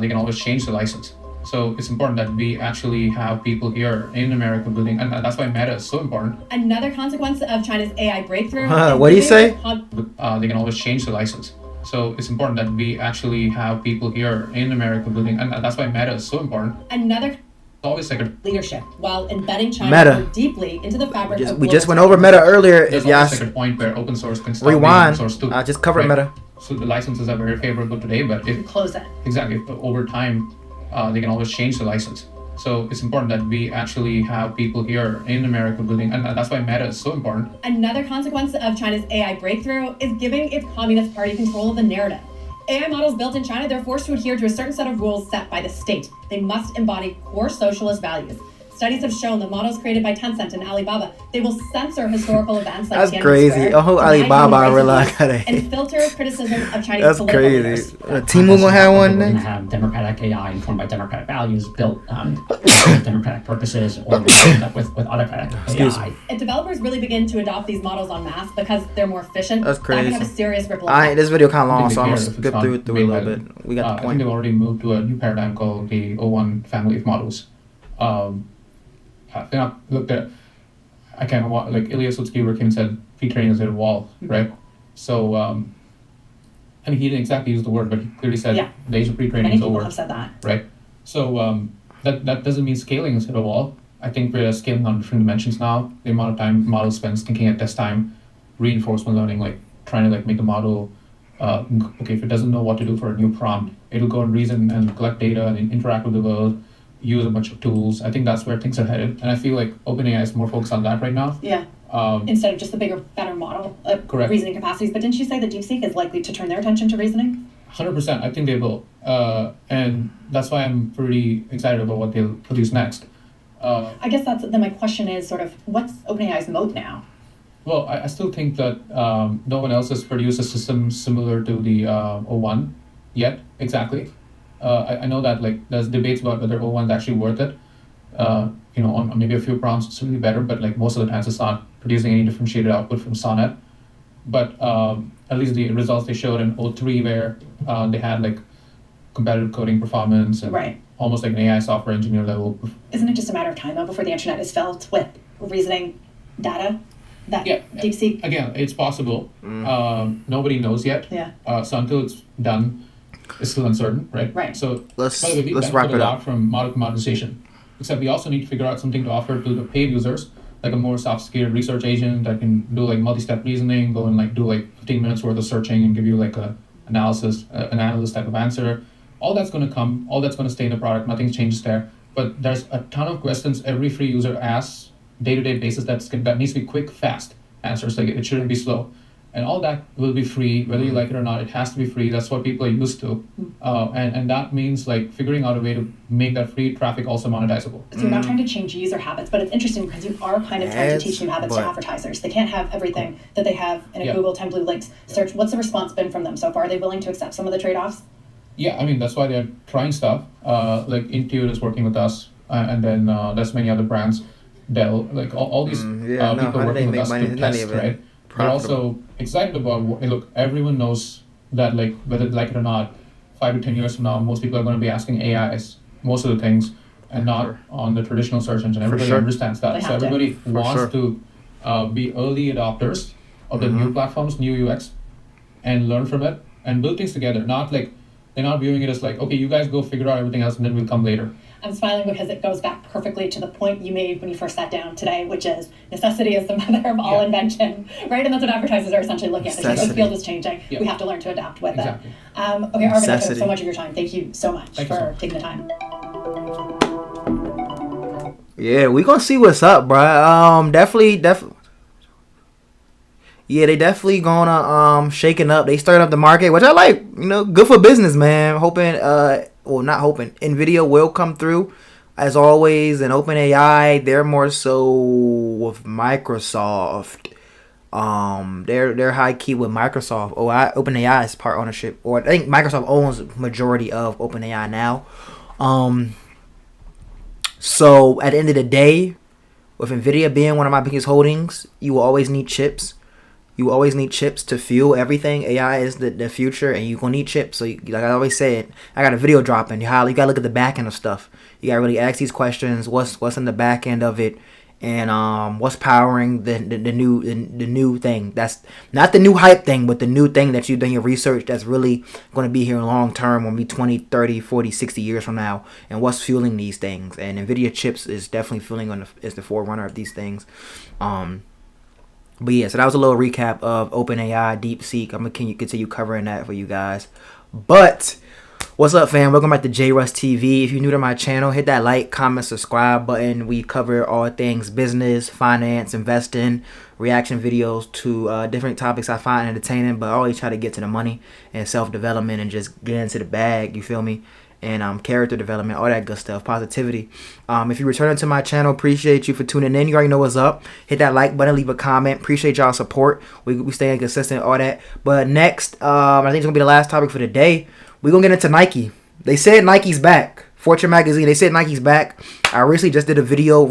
they can always change the license. So it's important that we actually have people here in America building, and that's why Meta is so important. Another consequence of China's AI breakthrough. What do you say? They can always change the license. So it's important that we actually have people here in America building, and that's why Meta is so important. Another always like a leadership while embedding China Meta more deeply into the fabric of we just went over Meta earlier. There's if y'all like a point where open source can stop rewind, being open source too, I just covered right? Meta. So the licenses are very favorable today, but if close it. Exactly, if over time they can always change the license. So it's important that we actually have people here in America building, and that's why Meta is so important. Another consequence of China's AI breakthrough is giving its Communist Party control of the narrative. AI models built in China, they're forced to adhere to a certain set of rules set by the state. They must embody core socialist values. Studies have shown that models created by Tencent and Alibaba, they will censor historical events like That's crazy. Oh, Alibaba realized that. And filter criticism of Chinese That's political crazy. leaders. Timu gonna have one We're going to next? have democratic AI informed by democratic values, built for democratic purposes, or built up with autocratic AI. If developers really begin to adopt these models en masse because they're more efficient, That's that can have a crazy. serious ripple effect. This video kind of long, I think so I'm they gonna care if skip it's through not it a made little by- bit. We got the I think point. they've already moved to a new paradigm called the O1 family of models. I think I looked at, I kind of want, like Ilya Sutskever came and said, pre-training is at a wall, right? So, I mean, he didn't exactly use the word, but he clearly said Yeah. the age of pre-training Many is people over, have said that. right? So that doesn't mean scaling is at a wall. I think we're scaling on different dimensions now. The amount of time model spends thinking at test time, reinforcement learning, like trying to like make the model, okay, if it doesn't know what to do for a new prompt, it'll go and reason and collect data and interact with the world, use a bunch of tools. I think that's where things are headed. And I feel like OpenAI is more focused on that right now. Yeah. Instead of just the bigger, better model of Correct. reasoning capacities. But didn't you say that DeepSeek is likely to turn their attention to reasoning? 100%, I think they will. And that's why I'm pretty excited about what they'll produce next. I guess then my question is sort of, what's OpenAI's moat now? Well, I still think that no one else has produced a system similar to the O1 yet, exactly. I know that like there's debates about whether O1 is actually worth it. On maybe a few prompts it's really better, but like most of the times it's not producing any differentiated output from Sonnet. But at least the results they showed in O3 where they had like competitive coding performance and Right. almost like an AI software engineer level. Isn't it just a matter of time though before the internet is filled with reasoning data that Yeah. DeepSeek? Again, it's possible. Nobody knows yet. Yeah. So until it's done, it's still uncertain, right? Right. So Let's by the way, we benefit wrap a it lot up. from model commoditization. Except we also need to figure out something to offer to the paid users, like a more sophisticated research agent that can do like multi-step reasoning, go and like do like 15 minutes worth of searching and give you like an analyst type of answer. All that's going to come, all that's going to stay in the product, nothing changes there. But there's a ton of questions every free user asks day-to-day basis that needs to be quick, fast answers. Like it shouldn't be slow. And all that will be free, whether you like it or not. It has to be free. That's what people are used to. And that means like figuring out a way to make that free traffic also monetizable. So you're not trying to change user habits, but it's interesting because you are kind of trying to teach new habits to advertisers. They can't have everything that they have in a Google 10 blue links search. What's the response been from them so far? Are they willing to accept some of the trade-offs? Yeah, I mean, that's why they're trying stuff. Like Intuit is working with us, and then there's many other brands. Dell, like all these people working with us to test, right? They're also excited about look, everyone knows that like whether they like it or not, 5 to 10 years from now, most people are going to be asking AIs most of the things and not on the traditional search engine. Everybody understands that. So everybody wants to be early adopters of the new platforms, new UX, and learn from it and build things together. Not like they're not viewing it as like, okay, you guys go figure out everything else and then we'll come later. I'm smiling because it goes back perfectly to the point you made when you first sat down today, which is necessity is the mother of all invention, right? And that's what advertisers are essentially looking at. The field is changing. We have to learn to adapt with it. Okay, Arvind, I took so much of your time. Thank you so much for taking the time. Yeah, we gonna see what's up, bro. Definitely. Yeah, they definitely gonna shaking up. They stirring up the market, which I like. You know, good for business, man. Hoping well, not hoping. NVIDIA will come through, as always, and OpenAI. They're more so with Microsoft. They're high key with Microsoft. OpenAI is part ownership, or I think Microsoft owns majority of OpenAI now. So at the end of the day, with NVIDIA being one of my biggest holdings, you will always need chips. You always need chips to fuel everything. AI is the future, and you're going to need chips. So, like I always said, I got a video dropping. You got to look at the back end of stuff. You got to really ask these questions. What's in the back end of it, and what's powering the new thing. That's not the new hype thing, but the new thing that you've done your research that's really going to be here long term, will be 20, 30, 40, 60 years from now, and what's fueling these things. And NVIDIA chips is definitely is the forerunner of these things. But yeah, so that was a little recap of OpenAI, DeepSeek. I'm going to continue covering that for you guys. But what's up, fam? Welcome back to JRuss TV. If you're new to my channel, hit that like, comment, subscribe button. We cover all things business, finance, investing, reaction videos to different topics I find entertaining, but I always try to get to the money and self-development and just get into the bag, you feel me? And character development, all that good stuff, positivity. If you're returning to my channel, appreciate you for tuning in. You already know what's up. Hit that like button, leave a comment. Appreciate y'all support. We staying consistent, all that. But next, I think it's gonna be the last topic for the day. We're gonna get into Nike. They said Nike's back. Fortune magazine, they said Nike's back. I recently just did a video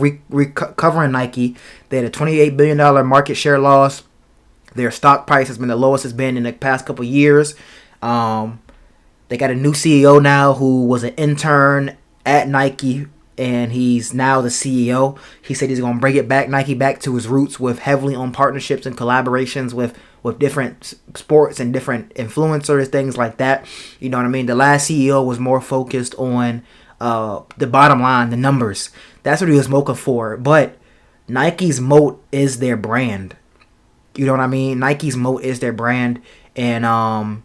covering Nike. They had a $28 billion market share loss. Their stock price has been the lowest it's been in the past couple years. They got a new CEO now who was an intern at Nike, and he's now the CEO. He said he's going to bring Nike back to his roots with heavily on partnerships and collaborations with different sports and different influencers, things like that. You know what I mean? The last CEO was more focused on the bottom line, the numbers. That's what he was looking for. But Nike's moat is their brand. You know what I mean? Nike's moat is their brand, and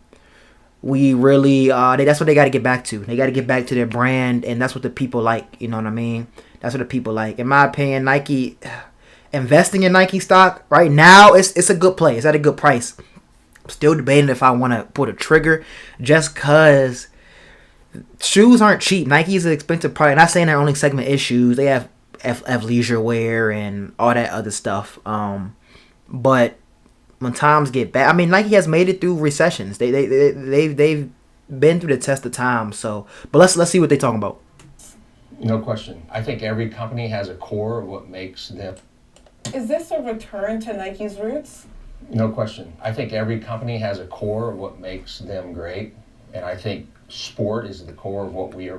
we really that's what they got to get back to. They got to get back to their brand, and that's what the people like. You know what I mean? That's what the people like. In my opinion, Nike, investing in Nike stock right now, it's a good play. It's at a good price. I'm still debating if I want to pull the trigger, just cause shoes aren't cheap. Nike's an expensive product. Not saying their only segment is shoes. They have leisure wear and all that other stuff. But when times get bad, I mean, Nike has made it through recessions. They've been through the test of time. So, but let's see what they're talking about. No question. I think every company has a core of what makes them. Is this a return to Nike's roots? No question. I think every company has a core of what makes them great, and I think sport is the core of what we're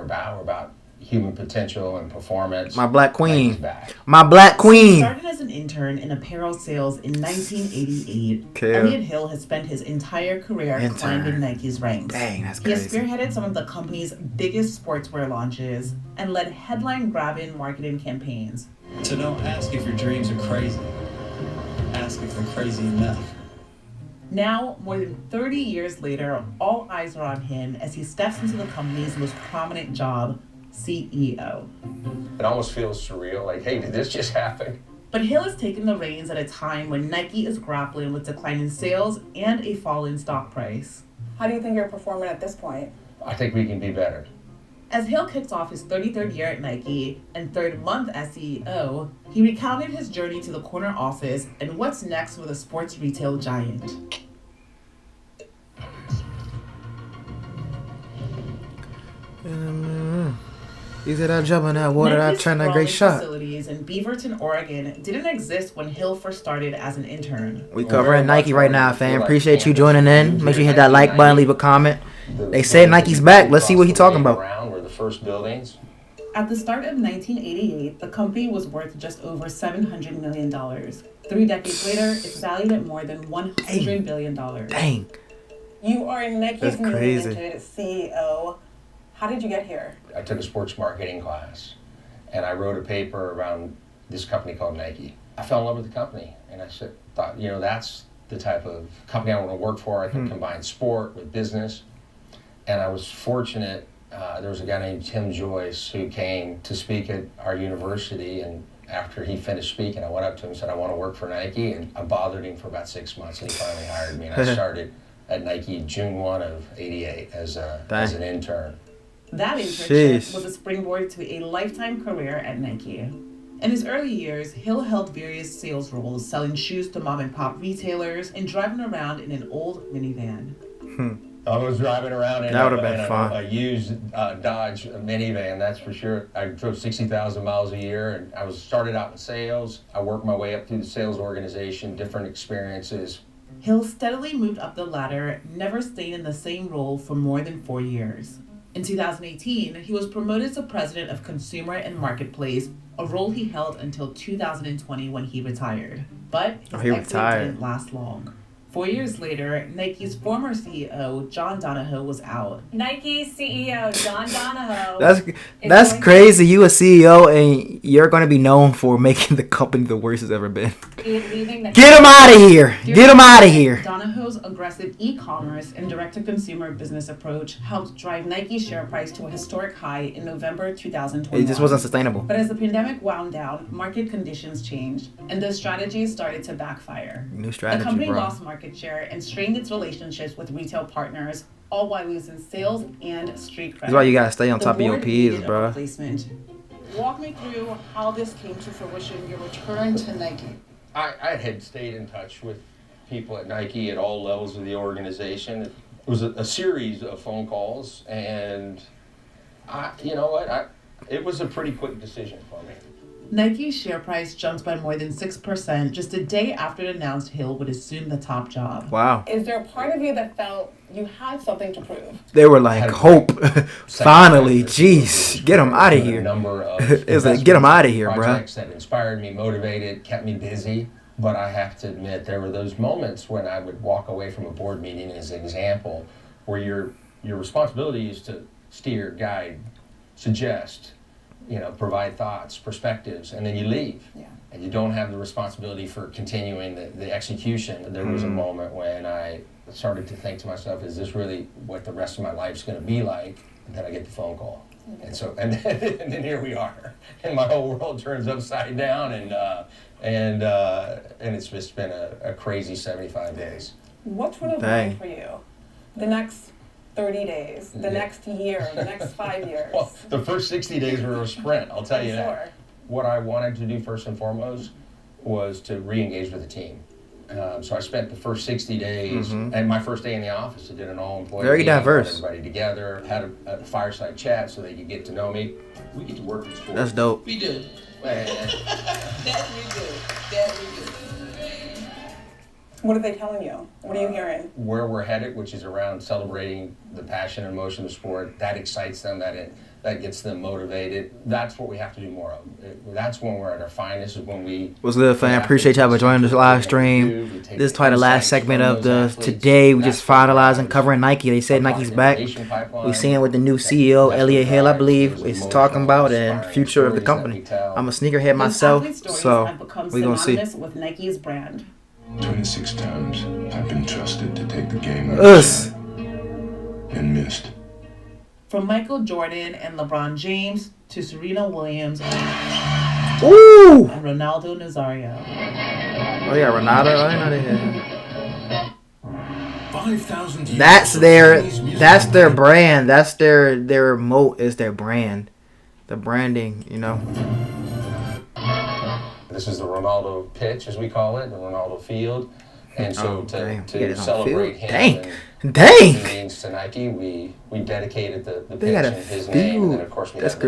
about. We're about human potential and performance. My black queen. My black queen. He started as an intern in apparel sales in 1988. Elliot Hill has spent his entire career climbing Nike's ranks. Dang, that's crazy. crazy. He has spearheaded some of the company's biggest sportswear launches and led headline-grabbing marketing campaigns. So don't ask if your dreams are crazy. Ask if they're crazy enough. Now, more than 30 years later, all eyes are on him as he steps into the company's most prominent job, CEO. It almost feels surreal, like, hey, did this just happen? But Hill has taken the reins at a time when Nike is grappling with declining sales and a fall in stock price. How do you think you're performing at this point? I think we can be better. As Hill kicks off his 33rd year at Nike and third month as CEO, he recounted his journey to the corner office and what's next with a sports retail giant. You said I jump in that water, I turn that great shot. Facilities in Beaverton, Oregon didn't exist when Hill first started as an intern. We covering Nike right now, fam. Appreciate you joining in. Make sure you hit that like button, leave a comment. They said Nike's back. Let's see what he's talking about. Were the first buildings. At the start of 1988, the company was worth just over $700 million. 3 decades later, it's valued at more than $100 billion. Dang. You are Nike's newly crazy. minted CEO. How did you get here? I took a sports marketing class, and I wrote a paper around this company called Nike. I fell in love with the company, and I thought, you know, that's the type of company I want to work for. I can combine sport with business. And I was fortunate, there was a guy named Tim Joyce who came to speak at our university, and after he finished speaking, I went up to him and said, I want to work for Nike, and I bothered him for about 6 months, and he finally hired me, and I started at Nike June 1 of '88 as an intern. That internship was a springboard to a lifetime career at Nike. In his early years, Hill held various sales roles, selling shoes to mom-and-pop retailers and driving around in an old minivan. I was driving around in a used Dodge minivan, that's for sure. I drove 60,000 miles a year, and I started out in sales. I worked my way up through the sales organization, different experiences. Hill steadily moved up the ladder, never staying in the same role for more than 4 years. In 2018, he was promoted to president of Consumer and Marketplace, a role he held until 2020 when he retired. But his exit didn't last long. 4 years later, Nike's former CEO, John Donahoe, was out. Nike CEO, John Donahoe. That's crazy. You a CEO and you're going to be known for making the company the worst it's ever been. Get him out of here. Get him out of here. Donahoe's aggressive e-commerce and direct-to-consumer business approach helped drive Nike's share price to a historic high in November 2021. It just wasn't sustainable. But as the pandemic wound down, market conditions changed, and the strategy started to backfire. New strategy, the company bro. lost market share and strained its relationships with retail partners, all while losing sales and street credit. That's why you gotta stay on top of your P's, bro. Walk me through how this came to fruition, your return to Nike. I had stayed in touch with people at Nike at all levels of the organization. It was a series of phone calls, and it was a pretty quick decision for me. Nike's share price jumped by more than 6% just a day after it announced Hill would assume the top job. Wow. Is there a part of you that felt you had something to prove? They were like, hope. Finally, jeez, get him out of here. It's like, get him out of here, bro. Projects that inspired me, motivated, kept me busy. But I have to admit, there were those moments when I would walk away from a board meeting, as an example, where your responsibility is to steer, guide, suggest, provide thoughts, perspectives, and then you leave. Yeah. And you don't have the responsibility for continuing the execution. There was a moment when I started to think to myself, is this really what the rest of my life's going to be like? And then I get the phone call. And so, and then here we are. And my whole world turns upside down, and it's just been a crazy 75 days. What would have been for you the next 30 days, the next year, the next 5 years? Well, the first 60 days were a sprint, I'll tell you that. What I wanted to do first and foremost was to re-engage with the team. So I spent the first 60 days, and my first day in the office, I did an all-employee Very meeting, diverse. got everybody together, had a fireside chat so they could get to know me. We get to work in sport. That's dope. We do. That we do. That we do. What are they telling you? What are you hearing? Where we're headed, which is around celebrating the passion and emotion of sport, that excites them, that gets them motivated. That's what we have to do more of. That's when we're at our finest, is when we... What's good, fam? Appreciate y'all for joining this live stream. This is probably the last segment of today. We just finalizing covering Nike. They said Nike's back. We seeing what the new CEO, Elliot Hill, I believe, is talking about, and future of the company. I'm a sneakerhead myself, so we're going to see. With Nike's brand. 26 times I've been trusted to take the game and missed. From Michael Jordan and LeBron James to Serena Williams. Wow. Ooh! and Ronaldo Nazario. Oh yeah, Ronaldo. I didn't know they had. 5,000 That's their brand. That's their moat is their brand. The branding, you know. This is the Ronaldo pitch, as we call it, the Ronaldo field. And so to celebrate him and what he means to Nike, we dedicated the pitch in his name. And then, of course, we have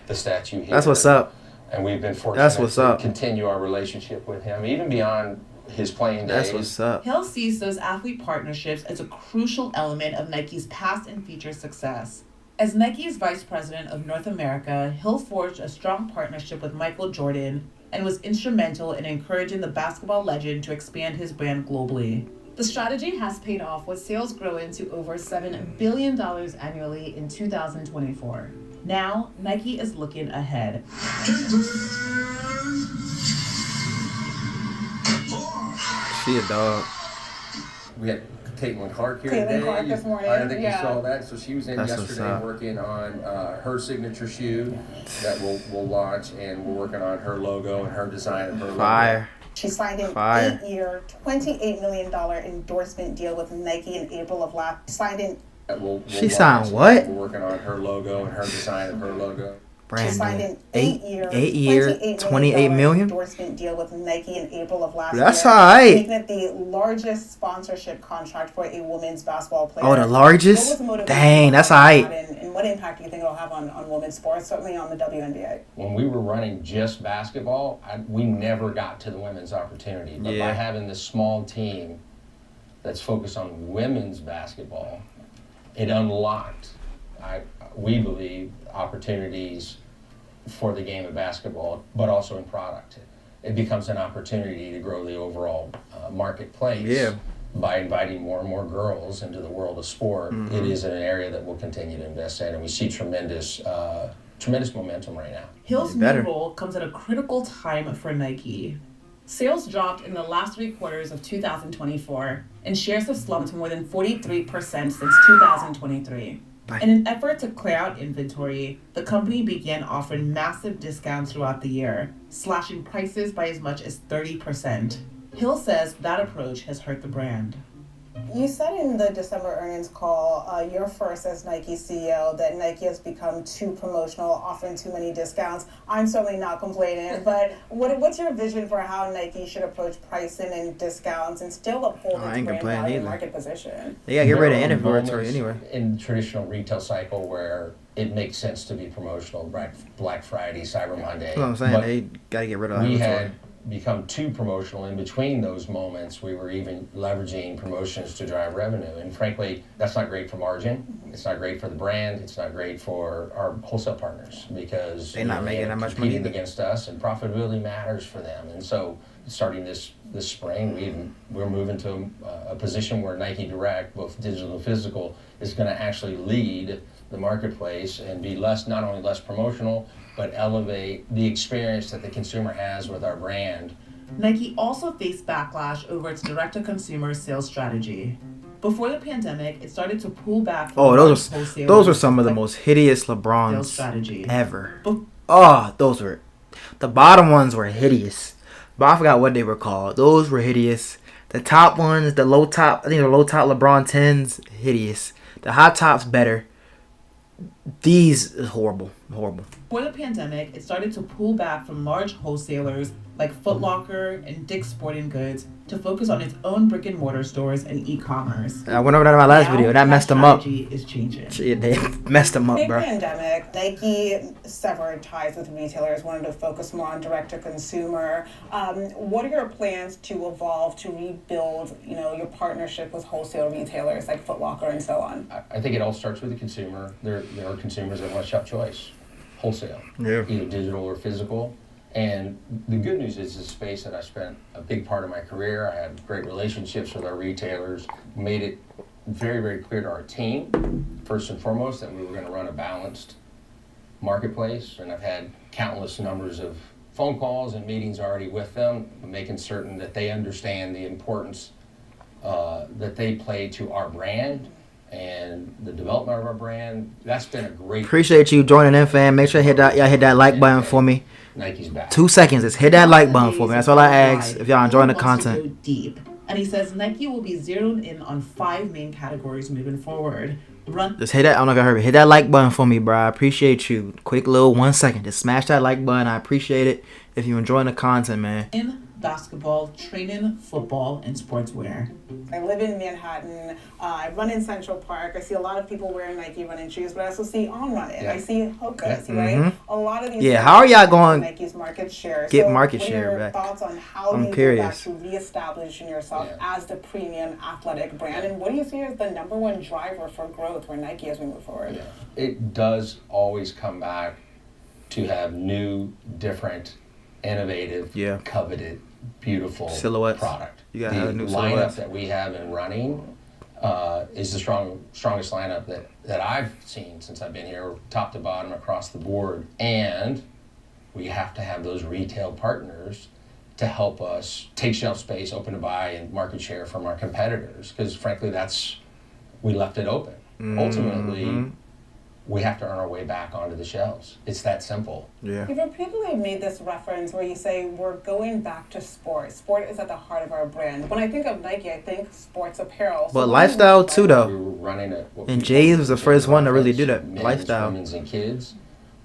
the statue here. That's what's up. And we've been fortunate to continue our relationship with him, even beyond his playing days. That's what's up. Hill sees those athlete partnerships as a crucial element of Nike's past and future success. As Nike's vice president of North America, Hill forged a strong partnership with Michael Jordan and was instrumental in encouraging the basketball legend to expand his brand globally. The strategy has paid off, with sales growing to over $7 billion annually in 2024. Now, Nike is looking ahead. She a dog. We had Caitlin Clark here Caitlin today. Clark this morning. I think yeah. you saw that. So she was in yesterday working on her signature shoe that we'll launch, and we're working on her logo and her design of her logo. She signed an 8-year, $28 million endorsement deal with Nike in April of last. She signed what? We're working on her logo and her design of her logo. She signed an 8-year, $28 million endorsement deal with Nike in April of last year. That's all right. Making it the largest sponsorship contract for a women's basketball player. Oh, the largest? Dang, that's all right. And what impact do you think it'll have on women's sports, certainly on the WNBA? When we were running just basketball, we never got to the women's opportunity. But by having this small team that's focused on women's basketball, it unlocked, we believe, opportunities for the game of basketball, but also in product. It becomes an opportunity to grow the overall marketplace by inviting more and more girls into the world of sport. It is an area that we'll continue to invest in, and we see tremendous momentum right now. Hill's new role comes at a critical time for Nike. Sales dropped in the last 3 quarters of 2024, and shares have slumped more than 43% since 2023. In an effort to clear out inventory, the company began offering massive discounts throughout the year, slashing prices by as much as 30%. Hill says that approach has hurt the brand. You said in the December earnings call, your first as Nike CEO, that Nike has become too promotional, offering too many discounts. I'm certainly not complaining, but what's your vision for how Nike should approach pricing and discounts and still uphold its brand value and market position? They gotta get rid of inventory anyway. In the traditional retail cycle where it makes sense to be promotional, Black Friday, Cyber Monday. That's what I'm saying. But they gotta get rid of we inventory. had become too promotional. In between those moments, we were even leveraging promotions to drive revenue. And frankly, that's not great for margin. It's not great for the brand. It's not great for our wholesale partners because they're not making that much money against us, and profitability matters for them. And so starting this spring, we're moving to a position where Nike Direct, both digital and physical, is going to actually lead the marketplace and be not only less promotional, but elevate the experience that the consumer has with our brand. Nike also faced backlash over its direct-to-consumer sales strategy. Before the pandemic, it started to pull back from those were some of the most hideous LeBrons ever. Those were the bottom ones were hideous. But I forgot what they were called. Those were hideous. The top ones, the low top, I think the low top LeBron 10s, hideous. The high tops better. These is horrible. Before the pandemic, it started to pull back from large wholesalers like Foot Locker and Dick's Sporting Goods to focus on its own brick-and-mortar stores and e-commerce. I went over that in my last video. That messed them up. Is changing. They messed them up, bro. Pandemic, Nike severed ties with retailers, wanted to focus more on direct-to-consumer. What are your plans to evolve to rebuild, your partnership with wholesale retailers like Foot Locker and so on? I think it all starts with the consumer. There are consumers that want to shop choice, wholesale, either digital or physical. And the good news is it's a space that I spent a big part of my career. I had great relationships with our retailers, made it very, very clear to our team, first and foremost, that we were going to run a balanced marketplace. And I've had countless numbers of phone calls and meetings already with them, making certain that they understand the importance that they play to our brand and the development of our brand. That's been a great. Appreciate you joining in, fam. Make sure y'all hit that like button for me. Nike's back. 2 seconds. Just hit that like button for me. That's all I ask. If y'all enjoying the content. Go deep. And he says Nike will be zeroed in on 5 main categories moving forward. Just hit that. I don't know if I heard it. Hit that like button for me, bro. I appreciate you. Quick little 1 second. Just smash that like button. I appreciate it. If you're enjoying the content, man. In basketball, training, football, and sportswear. I live in Manhattan. I run in Central Park. I see a lot of people wearing Nike running shoes, but I also see On Running. Yeah. I see Hoka's, Yeah. right? Mhm. A lot of these. Yeah, how are y'all going Nike's market share? get So market what are share your back? thoughts on how I'm you curious. go back to reestablishing yourself as the premium athletic brand, and what do you see as the number one driver for growth for Nike as we move forward? It does always come back to have new, different, innovative, coveted, beautiful Silhouettes. product. You gotta the have new lineup silhouettes. that we have in running is the strongest lineup that I've seen since I've been here, top to bottom across the board. And we have to have those retail partners to help us take shelf space, open to buy, and market share from our competitors. Because frankly, we left it open. Ultimately, we have to earn our way back onto the shelves. It's that simple. Yeah. You've repeatedly made this reference where you say we're going back to sport. Sport is at the heart of our brand. When I think of Nike, I think sports apparel. But lifestyle too, though. We were running And Jay was the first one to really do that. men's, Lifestyle. women's, and kids.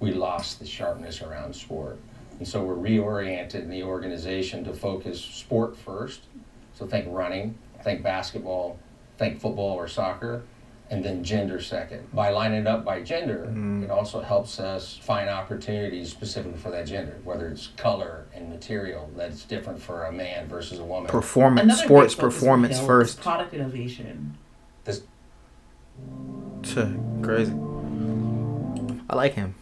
We lost the sharpness around sport. And so we're reoriented the organization to focus sport first. So think running, think basketball, think football or soccer, and then gender second. By lining it up by gender, it also helps us find opportunities specifically for that gender, whether it's color and material that's different for a man versus a woman. Performance, Another sports big focus performance for Hill first. is product innovation. Crazy. I like him.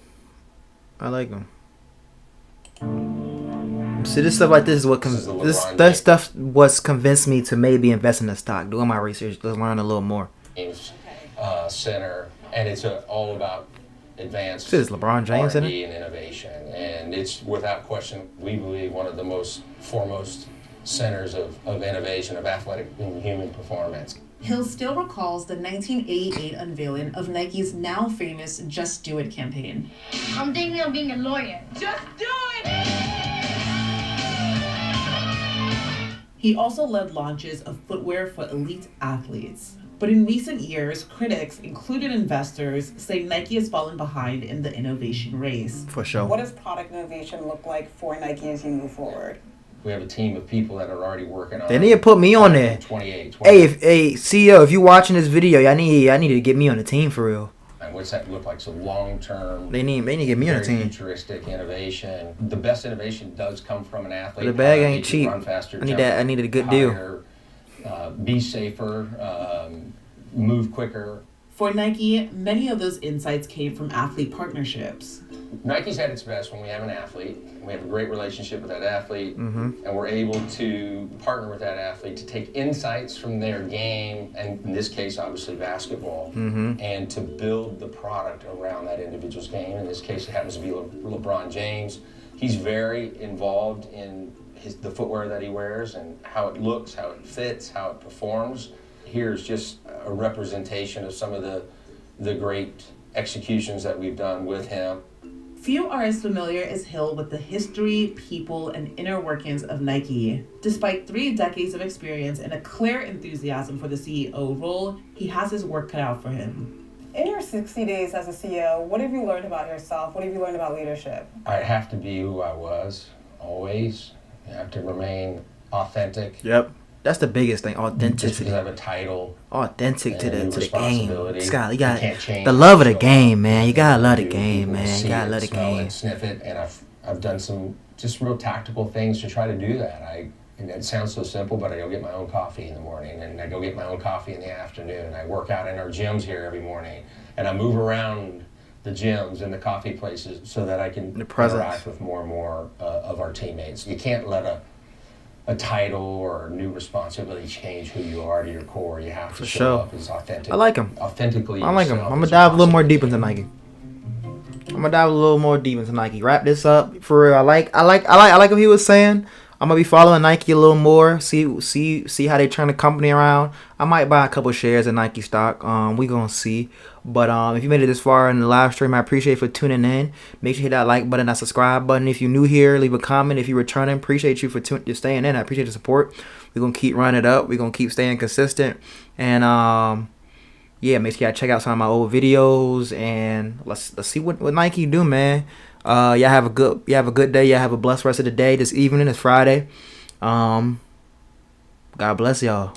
See, this stuff like this is what that stuff was convinced me to maybe invest in the stock. Doing my research, to learn a little more. Center, and it's all about advanced This is LeBron James in R&D it. and innovation, and it's without question, we believe, one of the most foremost centers of innovation of athletic and human performance. Hill still recalls the 1988 unveiling of Nike's now famous Just Do It campaign. I'm thinking of being a lawyer. Just do it! He also led launches of footwear for elite athletes. But in recent years, critics, including investors, say Nike has fallen behind in the innovation race. For sure. What does product innovation look like for Nike as you move forward? We have a team of people that are already working on. They need to put me on there. 28. Hey, CEO, if you watching this video, I need to get me on the team for real. And what's that look like? So long-term. They need to get me on the very team. Futuristic innovation. The best innovation does come from an athlete. But the bag How ain't they can cheap. Run faster, I need jump that. I needed a good deal. higher, be safer, move quicker. For Nike, many of those insights came from athlete partnerships. Nike's at its best when we have an athlete, and we have a great relationship with that athlete, and we're able to partner with that athlete to take insights from their game, and in this case, obviously basketball, and to build the product around that individual's game. In this case, it happens to be LeBron James. He's very involved in the footwear that he wears and how it looks, how it fits, how it performs. Here's just a representation of some of the great executions that we've done with him. Few are as familiar as Hill with the history, people, and inner workings of Nike. Despite 3 decades of experience and a clear enthusiasm for the CEO role, he has his work cut out for him. In your 60 days as a CEO, what have you learned about yourself? What have you learned about leadership? I have to be who I was, always. I have to remain authentic. Yep. That's the biggest thing, Just authenticity. because I have a title. Authentic to and the game. responsibility. Scott, you You got can't change the love of the it. game, man. You gotta love the People game, will man. see You gotta it, love the smell game. it, sniff it, and I've done some just real tactical things to try to do that. And it sounds so simple, but I go get my own coffee in the morning, and I go get my own coffee in the afternoon. I work out in our gyms here every morning, and I move around the gyms and the coffee places so that I can interact with more and more of our teammates. You can't let a title or a new responsibility change who you are to your core. You have to For show sure. up as authentic. I like him. Authentically. I like him. yourself I'm gonna as dive a little more possible deep into Nike. I'm gonna dive a little more deep into Nike. Wrap this up for real. I like what he was saying. I'm gonna be following Nike a little more. See how they turn the company around. I might buy a couple shares of Nike stock. We gonna see. But if you made it this far in the live stream, I appreciate you for tuning in. Make sure you hit that like button, that subscribe button. If you're new here, leave a comment. If you're returning, appreciate you for staying in. I appreciate the support. We're gonna keep running it up. We're gonna keep staying consistent. And yeah, make sure y'all check out some of my old videos, and let's see what Nike do, man. Y'all have a good day. Y'all have a blessed rest of the day. This evening is Friday. God bless y'all.